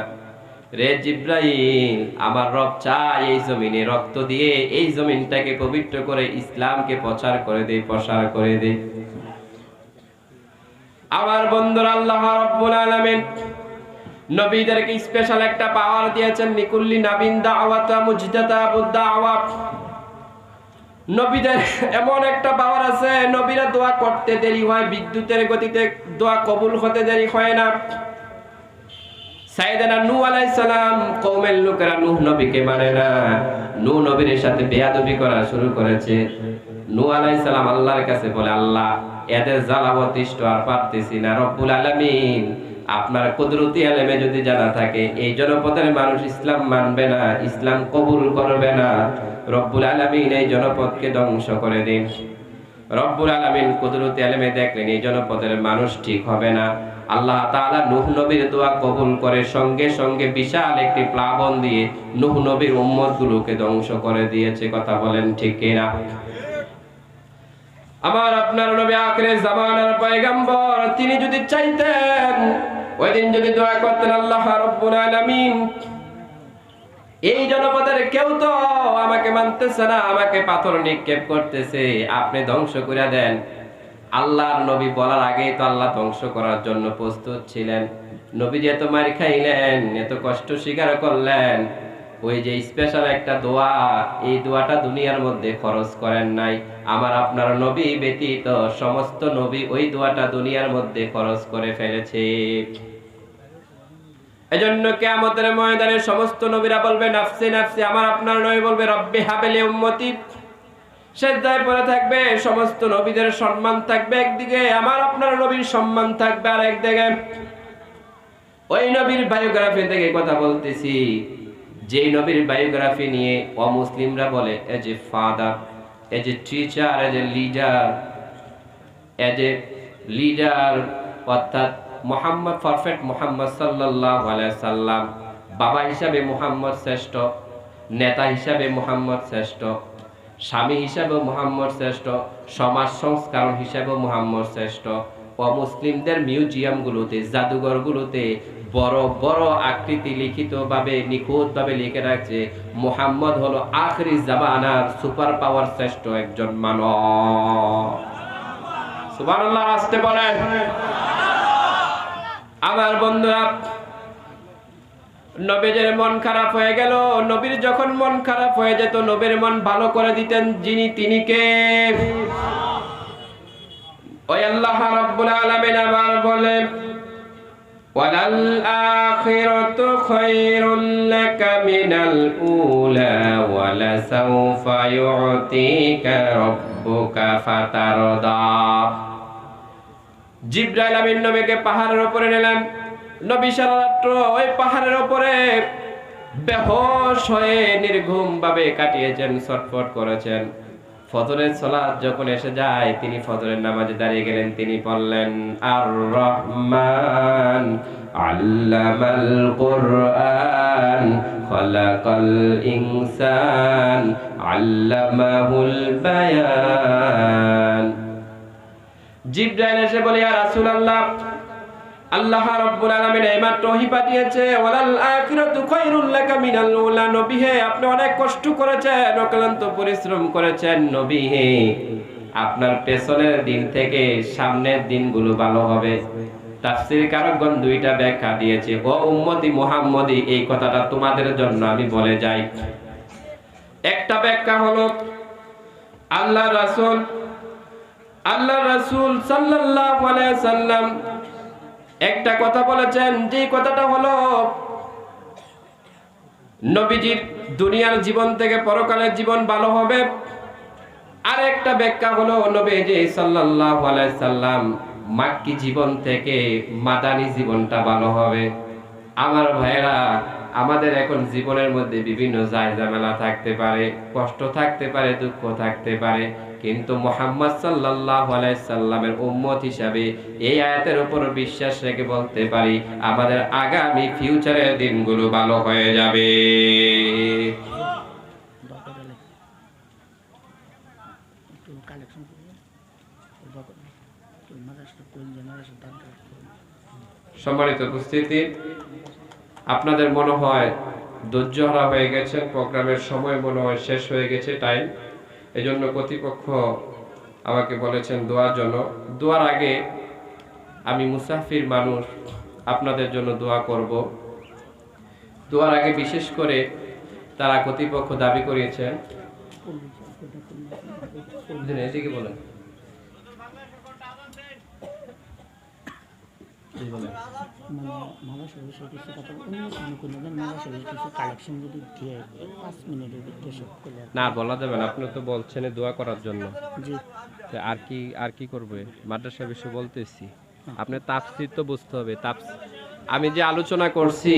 রে জিবরাইল, আমার রব চায় এই জমিনে রক্ত দিয়ে এই জমিনটাকে পবিত্র করে ইসলামকে প্রচার করে দেই, প্রসার করে দেই। আমার বন্ধুরা, আল্লাহ রাব্বুল আলামিন নবীদেরকে স্পেশাল একটা পাওয়ার দিয়েছেন, লিকুল্লি নাবিন দাওয়াতা মুজদাতাবুদ দাওয়াত। নবীদের এমন একটা পাওয়ার আছে, নবীরা দোয়া করতে দেরি হয়, বিদ্যুতের গতিতে দোয়া কবুল হতে দেরি হয় না। সাইয়েদনা নূহ আলাইহিস সালাম, কওমের লোকেরা নূহ নবীকে মানে না, নূহ নবীর সাথে বেয়াদবি করা শুরু করেছে। নূহ আলাইহিস সালাম আল্লাহর কাছে বলে, আল্লাহ, এদের জ্বালা অতিষ্ঠ আর পারতেছি না, রব্বুল আলামিন আপনার কুদরতি ইলমে যদি জানা থাকে এই জনপদের মানুষ ইসলাম মানবে না, ইসলাম কবুল করবে না, রব্বুল আলামিন এই জনপদকে ধ্বংস করে দিন। রব্বুল আলামিন কুদরতি ইলমে দেখলেন এই জনপদের মানুষ ঠিক হবে না। আল্লাহ তাআলা নূহ নবীর দোয়া কবুল করে সঙ্গে সঙ্গে বিশাল একটি প্লাবন দিয়ে নূহ নবীর উম্মতগুলোকে ধ্বংস করে দিয়েছে। কথা বলেন ঠিক কিনা? আমার আপনার নবী আখিরে জামানার পয়গম্বর, তিনি যদি চাইতেন, ওই দিন যদি দোয়া করতেন, আল্লাহ রাব্বুল আলামিন এই জনপদের কেউ তো আমাকে মানতেছে না, আমাকে পাথর নিক্ষেপ করতেছে, আপনি ধ্বংস করে দেন। আল্লাহর নবী বলার আগেই তো আল্লাহ ধ্বংস করার জন্য প্রস্তুত ছিলেন। নবী এত মার খাইলেন, এত কষ্ট স্বীকার করলেন, ওই যে স্পেশাল একটা দোয়া, এই দোয়াটা দুনিয়ার মধ্যে খরচ করেন নাই। আমার আপনার নবী ব্যতীত সমস্ত নবী ওই দোয়াটা দুনিয়ার মধ্যে খরচ করে ফেলেছে। এজন্য কিয়ামতের ময়দানে সমস্ত নবীরা বলবে নাফসি নাফসি, আমার আপনার নবী বলবে রব্বি হাবলি উম্মতি। সেজদায় পড়ে থাকবে, সমস্ত নবীদের সম্মান থাকবে একদিকে, আমার আপনার নবীর সম্মান থাকবে আর একদিকে। ওই নবীর বায়োগ্রাফি থেকে কথা বলতেছি, যেই নবীর বায়োগ্রাফি নিয়ে অমুসলিমরা বলে as a father, as a teacher, as a leader, অর্থাৎ মুহাম্মদ, পারফেক্ট মুহাম্মদ সাল্লাল্লাহু আলাইহি সাল্লাম, বাবা হিসাবে মুহাম্মদ শ্রেষ্ঠ, নেতা হিসাবে মুহাম্মদ শ্রেষ্ঠ, স্বামী হিসাবে মুহাম্মদ শ্রেষ্ঠ, সমাজ সংস্কারক হিসাবে মুহাম্মদ শ্রেষ্ঠ। অমুসলিমদের মিউজিয়ামগুলোতে, জাদুঘরগুলোতে বড় বড় আকৃতি লিখিতভাবে নিখুঁতভাবে লিখে রাখছে মুহাম্মদ হলো আখিরি জামানার সুপার পাওয়ার শ্রেষ্ঠ একজন মানব। সুবহানাল্লাহ, আসতে বলেন। আমার বন্ধুরা, নবীর মন খারাপ হয়ে গেল। নবীর যখন মন খারাপ হয়ে যেত, নবীর মন ভালো করে দিতেন যিনি, তিনি কে? ওই আল্লাহ রাব্বুল আলামিন আবার বলে, ওয়ালাল আখিরাতু খায়রুল লাকা মিনাল উলা ওয়ালা সাওফা ইউতিকা রাব্বুকা ফাতারদা। জিবরাইল আমিন নবীকে পাহাড়ের উপরে নিলেন। নবী সারা রাত্র ওই পাহাড়ের উপরে বেহুশ হয়ে নির্ঘুম ভাবে কাটিয়েছেন, ছটফট করেছেন। ফজরের সালাত যখন এসে যায়, তিনি ফজরের নামাজে দাঁড়িয়ে গেলেন। তিনি বললেন, আর রহমান আল্লামাল কুরআন খালাকাল ইনসান আল্লামাহুল বায়ান। জিবরাইল এসে বলে, ইয়া রাসূলুল্লাহ, আল্লাহ রাব্বুল আলামিন এইমাত্র ওহী পাঠিয়েছে, ওয়ালাল আখিরাতু খায়রুল লাকা লাকা মিনাল উলা, নবী হে আপনি অনেক কষ্ট করেছেন, অক্লান্ত পরিশ্রম করেছেন, নবী হে আপনার পেছনের দিন থেকে সামনের দিনগুলো ভালো হবে। তাফসীর কারকগণ দুইটা ব্যাখ্যা দিয়েছে। ও উম্মতি মুহাম্মদী, এই কথাটা তোমাদের জন্য আমি বলে যাই। একটা ব্যাখ্যা হলো আল্লাহ রাসূল সাল্লাল্লাহু আলাইহি সাল্লাম একটা কথা বলেছেন, যে কথাটা হলো নবীজির দুনিয়ার জীবন থেকে পরকালের জীবন ভালো হবে। আর একটা ব্যাখ্যা হলো নবীজি সাল্লাল্লাহু আলাইহি সাল্লাম মাক্কি জীবন থেকে মাদানী জীবনটা ভালো হবে। আমার ভাইরা, আমাদের এখন জীবনের মধ্যে বিভিন্ন ঝামেলা থাকতে পারে, কষ্ট থাকতে পারে, দুঃখ থাকতে পারে, কিন্তু মুহাম্মদ সাল্লাল্লাহু আলাইহি সাল্লামের উম্মত হিসাবে এই আয়াতের উপর বিশ্বাস রেখে বলতে পারি আমাদের আগামী ফিউচারের দিনগুলো ভালো হয়ে যাবে। সম্মানিত উপস্থিতি, আপনাদের মনে হয় ধৈর্যহারা হয়ে গেছেন, প্রোগ্রামের সময় মনে হয় শেষ হয়ে গেছে, টাইম। এজন্য কর্তৃপক্ষ আমাকে বলেছেন দোয়ার জন্য। দোয়ার আগে আমি মুসাফির মানুষ, আপনাদের জন্য দোয়া করব। দোয়ার আগে বিশেষ করে তারা কর্তৃপক্ষ দাবি করিয়েছেন, এদিকে বলেন, না বলা যাবে না, আপনি তো বলছেন দোয়া করার জন্য। আর কি করবে মাদ্রাসা বিষয় বলতেছি, আপনি তাফসীর তো বুঝতে হবে। আমি যে আলোচনা করছি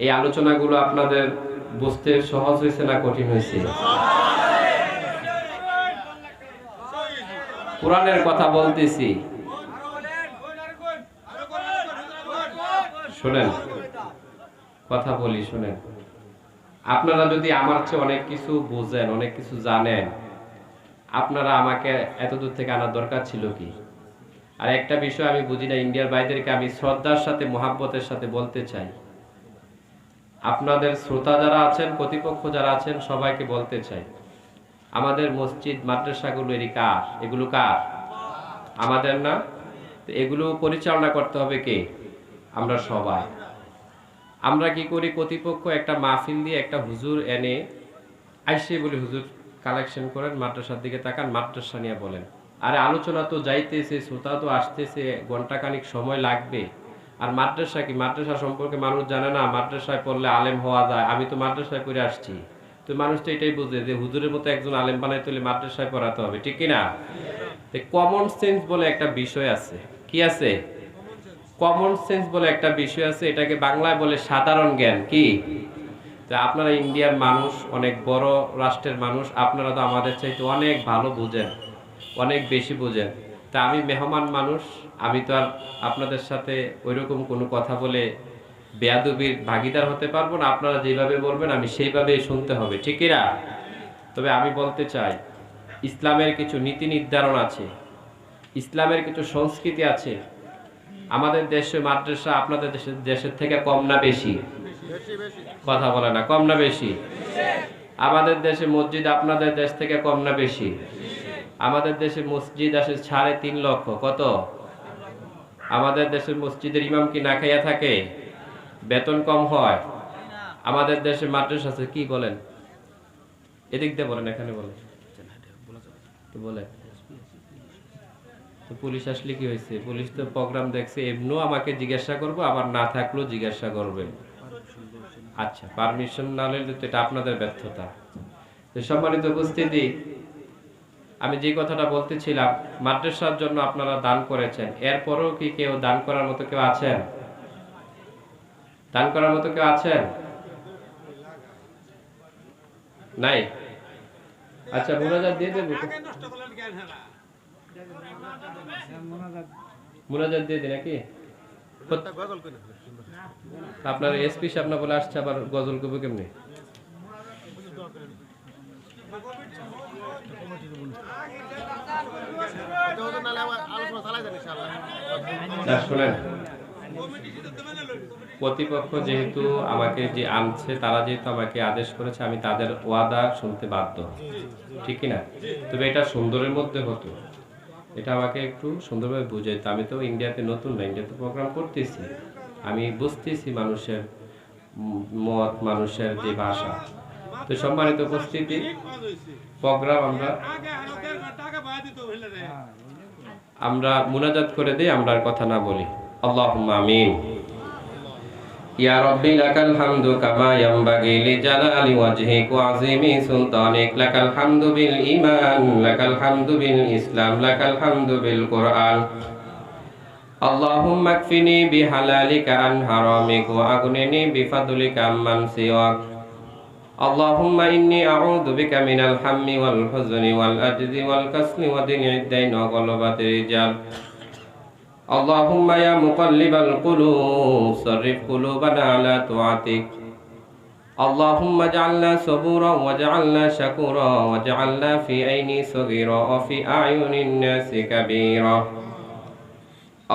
এই আলোচনাগুলো আপনাদের বুঝতে সহজ হয়েছে না কঠিন হয়েছে? কোরআনের কথা বলতেছি, শুনেন, কথা বলি শুনেন। আপনারা যদি আমার চেয়ে অনেক কিছু বুঝেন, অনেক কিছু জানেন, আপনারা আমাকে এত দূর থেকে আনার দরকার ছিল কি? আর একটা বিষয় আমি বুঝি না, ইন্ডিয়ার বাইদেরকে আমি শ্রদ্ধার সাথে মুহাব্বতের সাথে বলতে চাই, আপনাদের শ্রোতা যারা আছেন, কর্তৃপক্ষ যারা আছেন, সবাইকে বলতে চাই, আমাদের মসজিদ মাদ্রাসাগুলো কার? এগুলো কার? আমাদের না? এগুলো পরিচালনা করতে হবে কে? আমরা সবাই। আমরা কি করি, কর্তৃপক্ষ একটা মাহফিল দিয়ে একটা হুজুর এনে আইসে বলি হুজুর কালেকশন করেন, মাদ্রাসার দিকে তাকান, মাদ্রাসা নিয়ে বলেন। আরে আলোচনা তো যাইতেছে, শ্রোতা তো আসতেছে, ঘন্টাখানিক সময় লাগবে। আর মাদ্রাসা কি? মাদ্রাসা সম্পর্কে মানুষ জানে না, মাদ্রাসায় পড়লে আলেম হওয়া যায়। আমি তো মাদ্রাসায় পড়ে আসছি, তো মানুষ তো এটাই বুঝে যে হুজুরের মতো একজন আলেম বানাইতে হলে মাদ্রাসায় পড়াতে হবে, ঠিক কিনা? কমন সেন্স বলে একটা বিষয় আছে। কি আছে? কমন সেন্স বলে একটা বিষয় আছে, এটাকে বাংলায় বলে সাধারণ জ্ঞান। কি? তা আপনারা ইন্ডিয়ার মানুষ, অনেক বড় রাষ্ট্রের মানুষ, আপনারা তো আমাদের চাইতে অনেক ভালো বুঝেন, অনেক বেশি বুঝেন। তা আমি মেহমান মানুষ, আমি তো আর আপনাদের সাথে ওইরকম কোনো কথা বলে বেয়াদবির ভাগীদার হতে পারবো না। আপনারা যেভাবে বলবেন আমি সেইভাবেই শুনতে হবে, ঠিক না? তবে আমি বলতে চাই, ইসলামের কিছু নীতি নির্ধারণ আছে, ইসলামের কিছু সংস্কৃতি আছে। আমাদের দেশে মাদ্রাসা আপনাদের দেশের থেকে কম না বেশি? কথা বলে না, কম না বেশি? আমাদের দেশে মসজিদ আপনাদের দেশ থেকে কম না বেশি? আমাদের দেশে মসজিদ আসে 3.5 লক্ষ। কত? আমাদের দেশের মসজিদের ইমাম কি না খাইয়া থাকে? বেতন কম হয়? আমাদের দেশে মাদ্রাসা আছে, কি বলেন? এদিক দিয়ে বলেন, এখানে বলেন, বলেন। তো পুলিশ আসলে কি হয়েছে? পুলিশ তো প্রোগ্রাম দেখছে, এমনিও আমাকে জিজ্ঞাসা করবো, আবার না থাকলেও জিজ্ঞাসা করবে। আচ্ছা, পারমিশন না হলে তো এটা আপনাদের ব্যর্থতা। সম্মানিত উপস্থিতি, আমি যে কথাটা বলতেছিলাম, মাদ্রাসার জন্য আপনারা দান করেছেন, এরপরেও কি কেউ দান করার মতো কেউ আছেন? দান করার মতো কেউ আছেন? নাই? আচ্ছা, মুনাজাত দিয়ে দেবো, মুনাজাত দিয়ে দিই নাকি? আপনার এসপি সাহেব না বলে আসছে, আবার গজল কবি কেমনি? শোনেন, প্রতিপক্ষ যেহেতু আমাকে যে আনছে, তারা যেহেতু আমাকে আদেশ করেছে, আমি তাদের ওয়াদা শুনতে বাধ্য, ঠিক কি না? তবে এটা সুন্দরের মধ্যে হতো, এটা আমাকে একটু সুন্দরভাবে বুঝাইতো। আমি তো ইন্ডিয়াতে নতুন না, ইন্ডিয়াতে প্রোগ্রাম করতেছি, আমি বুঝতেছি মানুষের মত, মানুষের যে ভাষা। তো সম্মানিত উপস্থিতি, প্রোগ্রাম আমরা মুনাজাত করে দিই, আমরা আর কথা না বলি। আল্লাহুম্মা আমিন। ইয়া রাব্বি লাকাল হামদু কামা ইয়ানবাগি লিজালালি ওয়াজহিক ওয়া আযীমি সুলতানিক, লাকাল হামদু বিল ঈমান, লাকাল হামদু বিল ইসলাম, লাকাল হামদু বিল কুরআন। আল্লাহুম্মা কফিনি বিহালালিকা আন হারামিক ওয়া আগনিনি বিফাদলিকা আম্মান সিওয়াক। আল্লাহুম্মা ইন্নী আউযু বিকা মিনাল হাম্মি ওয়াল হুজনি ওয়াল আজজি ওয়াল কাসলি ওয়া দিনিদ দাইন ওয়া গলাবাতির রিজাল। আল্লাহুম্মা ইয়া মুকাল্লিবাল কুলুব সাররিফ কুলুবানা আলা তুআতিক। আল্লাহুম্মা জাআলনা সাবুরা ওয়া জাআলনা শাকুরা ওয়া জাআলনা ফি আইনি সগীরা ওয়া ফি আ'য়ুনিন নাসি কাবীরা।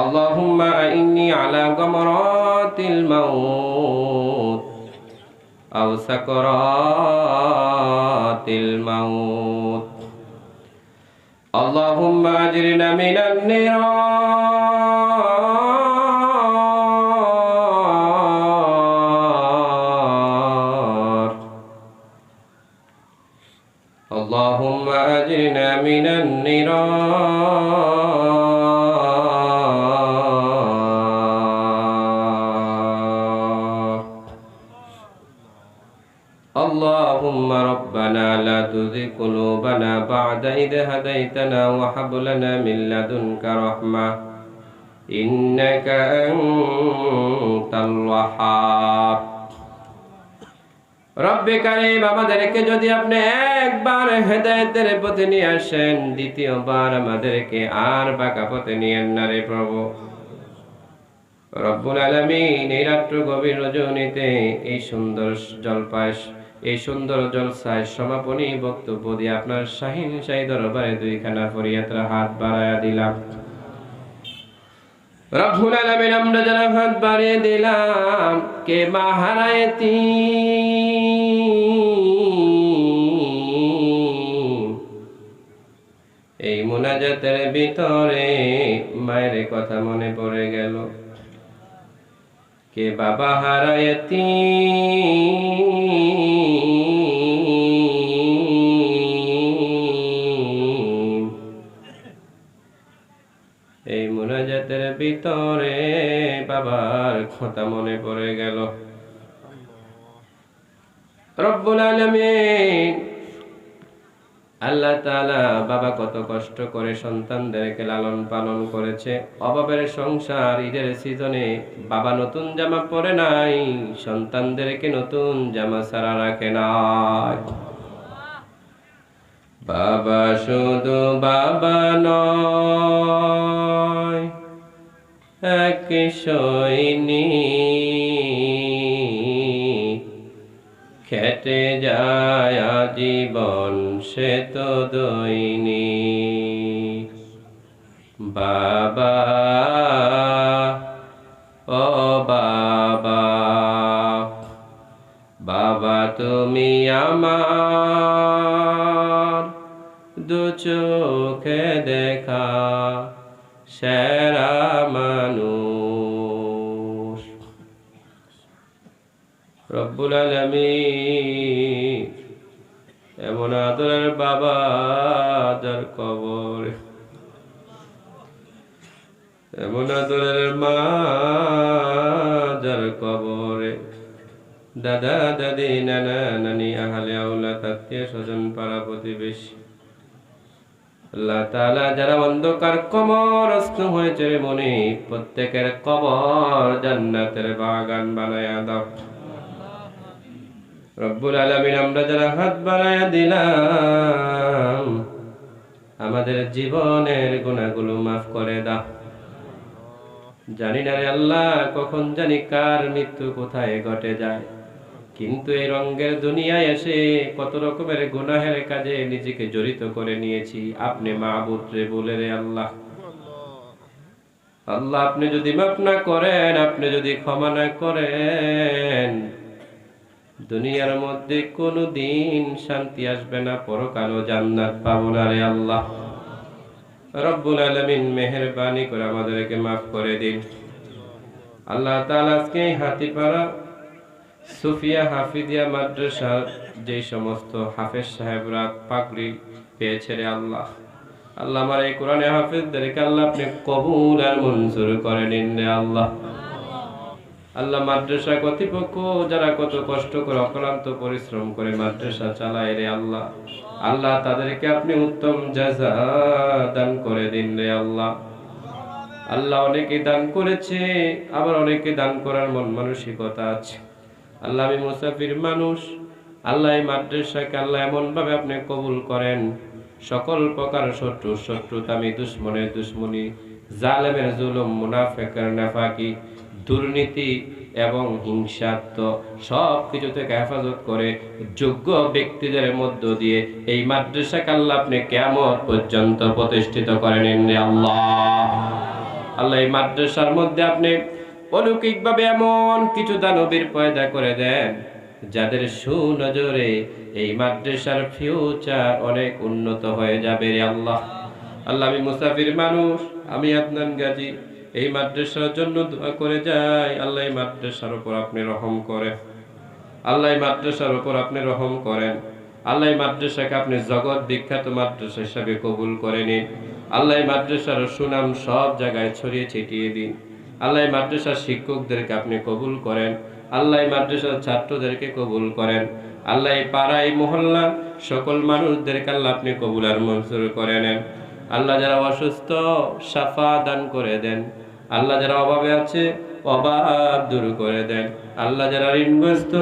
আল্লাহুম্মা আইন্নি আলা গামরাতিল মাউত আও সাকরাতিল মাউত। আল্লাহুম্মা আজরিনা মিনান নিরার। আল্লাহুম্মা আজরিনা মিনান নিরার। اللهم ربنا لا تزغ قلوبنا بعد إذ هديتنا وهب لنا من لدنك رحمة إنك أنت الوهاب। রব্বে কারীম, আমাদেরকে যদি আপনি একবার হেদায়েতের পথে নিয়ে আসেন, দ্বিতীয়বার আমাদেরকে আর বাঁকা পথে নিয়েন না রে প্রভু। রব্বুল আলামিন, এই রাত্র গভীর রজনীতে এই সুন্দর জলপাস, এই সুন্দর জলসায় সমাপনী বক্তব্য দিয়ে আপনার শাহীন শাহী দরবারে দুইখানা ফরিয়াদের হাত বাড়ায়া দিলাম। রব্বুল আলামিন, আমরা যারা হাত বাড়িয়ে দিলাম, কে মা হারায়তি, এই মুনাজাতের ভিতরে মায়ের কথা মনে পড়ে গেল। কে বাবা হারায়তি, এই মুনাজাতের ভিতরে বাবার কথা মনে পড়ে গেল। রব্বুল আলামিন, আল্লাহ তাআলা বাবা কত কষ্ট করে সন্তানদেরকে লালন পালন করেছে। অভাবের সংসার, ঈদের সিজনে বাবা নতুন জামা পরে নাই, সন্তানদেরকে নতুন জামা ছাড়া রাখে নাই। বাবা শুধু বাবা নয়, এক সৈনিক, খেটে যায় জীবন সে তো দৈনিক। বাবা ও বাবা, বাবা তুমি আমার দু চোখে দেখা সেরা মানুষ। রব্বুল আলামিন, এমন আদরের বাবা যার কবর, এমন আদরের মা যার কবরে, দাদা দাদি নানা নানি আহলে আওলাদ আত্মীয় স্বজন পাড়া প্রতিবেশী, আল্লাহ তাআলা যারা অন্ধকার কবরস্থ হয়েছে রে মনে, প্রত্যেকের কবর জান্নাতের বাগান বানায়া দাও। রব্বুল আলামিন, আমরা যারা হাত বাড়ায়া দিলাম, আমাদের জীবনের গুনাহগুলো মাফ করে দাও। জানি না রে আল্লাহ, কখন জানি কার মৃত্যু কোথায় ঘটে যায়, কিন্তু এই রঙের দুনিয়ায় এসে কত রকমের গুনাহের কাজে নিজেকে জড়িত করে নিয়েছি। আপনি মাবুদ রে বলে রে আল্লাহ, আল্লাহ আপনি যদি মাফ না করেন, আপনি যদি ক্ষমা না করেন, দুনিয়ার মধ্যে কোনোদিন শান্তি আসবে না, পরকালও জান্নাত পাবো না রে আল্লাহ। রব্বুল আলামিন মেহেরবানি করে আমাদেরকে মাফ করে দিন। আল্লাহ তাআলা আজকে হাতিপাড়া সুফিয়া হাফিজিয়া মাদ্রাসার যে সমস্ত হাফেজ সাহেবরা পাগড়ি পেয়েছে রে আল্লাহ, আল্লাহ আমার এই কোরআনে হাফেজদেরকে আল্লাহ আপনি কবুল আর মঞ্জুর করে নিন রে আল্লাহ। আল্লাহ মাদ্রাসা কর্তৃপক্ষ যারা কত কষ্ট করে অক্লান্ত পরিশ্রম করে মাদ্রাসা চালায় রে আল্লাহ, আল্লাহ তাদেরকে আপনি উত্তম জাযা দান করে দিন রে আল্লাহ। আল্লাহ অনেকে দান করেছে, আবার অনেকে দান করার মন মানসিকতা আছে। আল্লাহ আমি মুসাফির মানুষ, আল্লাহ এই মাদ্রাসাকে আল্লাহ এমন ভাবে আপনি কবুল করেন, সকল প্রকার শত্রুতামি, দুশ্মনের দুশ্মনী, জালেমের জুলুম, মুনাফিকের নাফাকি, দুর্নীতি এবং হিংসাত্ম সব কিছু থেকে হেফাজত করে যোগ্য ব্যক্তিদের মধ্য দিয়ে এই মাদ্রাসাকে আল্লাহ আপনি কিয়ামত পর্যন্ত প্রতিষ্ঠিত করে নিন রে আল্লাহ। আল্লাহ এই মাদ্রাসার মধ্যে আপনি অলৌকিকভাবে এমন কিছু দানবীর পয়দা করে দেন, যাদের সুনজরে এই মাদ্রাসার ফিউচার অনেক উন্নত হয়ে যাবে রে আল্লাহ। আল্লাহ আমি মুসাফির মানুষ, আমি আদনান গাজী, এই মাদ্রাসার জন্য দোয়া করে যাই। আল্লাহ এই মাদ্রাসার উপর আপনি রহম করেন, আল্লাহ এই মাদ্রাসার উপর আপনি রহম করেন। আল্লাহ এই মাদ্রাসাকে আপনি জগৎ বিখ্যাত মাদ্রাসা হিসাবে কবুল করে নিন। আল্লাহ এই মাদ্রাসার সুনাম সব জায়গায় ছড়িয়ে ছিটিয়ে দিন। আল্লাহ এই মাদ্রাসার শিক্ষকদেরকে আপনি কবুল করেন, আল্লাহ এই মাদ্রাসার ছাত্রদেরকে কবুল করেন। আল্লাহ এই পাড়া, এই মহল্লা সকল মানুষদেরকে আল্লাহ আপনি কবুল আর মঞ্জুর করে নেন। আল্লাহ যারা অসুস্থ শাফা দান করে দেন, আল্লাহ যারা অভাবে আছে অভাব দূর করে দেন, আল্লাহ যারা ঋণগ্রস্ত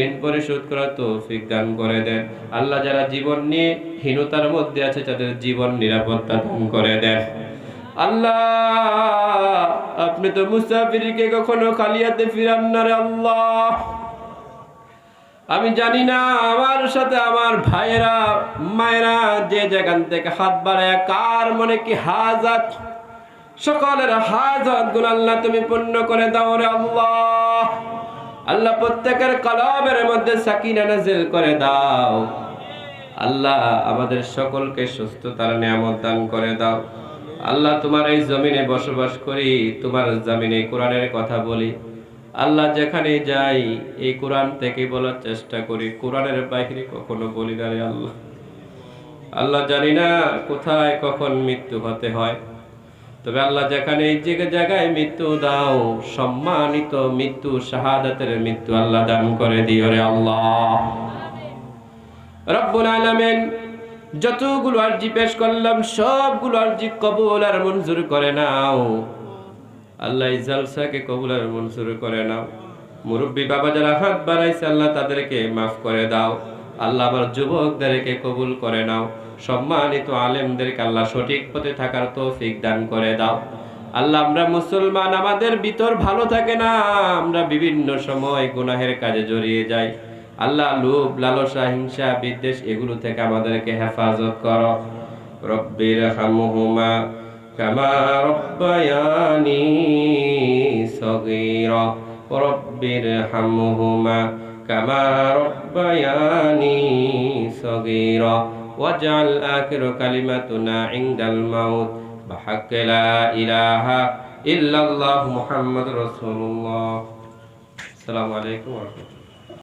ঋণ পরিশোধ করার তৌফিক দান করে দেন, আল্লাহ যারা জীবন নিয়ে হীনতার মধ্যে আছে তাদের জীবন নিরাপত্তা দান করে দেন। আল্লাহ আপনি তো মুসাফিরকে কখনো খালি হাতে ফিরান না রে আল্লাহ। আমি জানি না আমার সাথে আমার ভাইয়েরা মায়েরা যে যেখান থেকে হাত বাড়ায় কার মনে কি হাজাত, সকলের হাজাত গুলো আল্লাহ তুমি পূর্ণ করে দাও রে আল্লাহ। আল্লাহ প্রত্যেকের কলবের মধ্যে সাকিনা নাযিল করে দাও। আল্লাহ আমাদের সকলকে সুস্থতার নিয়ামত দান করে দাও। আল্লাহ তোমার এই জমিনে বসবাস করি, তোমার জমিনে কোরআনের কথা বলি। আল্লাহ যেখানে যাই এই কোরআন থেকে বলার চেষ্টা করি, কোরআনের বাইরে কখনো বলি না রে আল্লাহ। আল্লাহ জানি না কোথায় কখন মৃত্যু হতে হয়, তবে আল্লাহ যেখানে এই জায়গায় মৃত্যু দাও, সম্মানিত মৃত্যু, শাহাদাতের মৃত্যু আল্লাহ দান করে দিও রে আল্লাহ। রব্বুল আলামিন যতগুলো আরজি পেশ করলাম সবগুলো আরজি কবুল আর মঞ্জুর করে নাও। আল্লাহ এই জালসাকে কবুল আর মঞ্জুর করে নাও। মুরব্বী বাবা যারা হাত বাড়াইছে আল্লাহ তাদেরকে মাফ করে দাও। আল্লাহ আমার যুবকদেরকে কবুল করে নাও। সম্মানিত আলেমদেরকে আল্লাহ সঠিক পথে থাকার তৌফিক দান করে দাও। আল্লাহ আমরা মুসলমান, আমাদের ভিতর ভালো থাকে না, আমরা বিভিন্ন সময় গুনাহের কাজে জড়িয়ে যাই। আল্লাহ লোভ, লালসা, হিংসা, বিদ্বেষ এগুলো থেকে আমাদেরকে হেফাজত করো। রব্বির হামহুমা কামা রব্বায়ানি সগীরা রব্বির হামহুমা কামা রব্বায়ানি সগীরা ওয়াজআল আখিরা কালিমাতুনা ইনদাল মাউত বিহাক্কি লা ইলাহা ইল্লাল্লাহ মুহাম্মাদুর রাসূলুল্লাহ। আসসালামু আলাইকুম ওয়া রাহমাতুল্লাহ।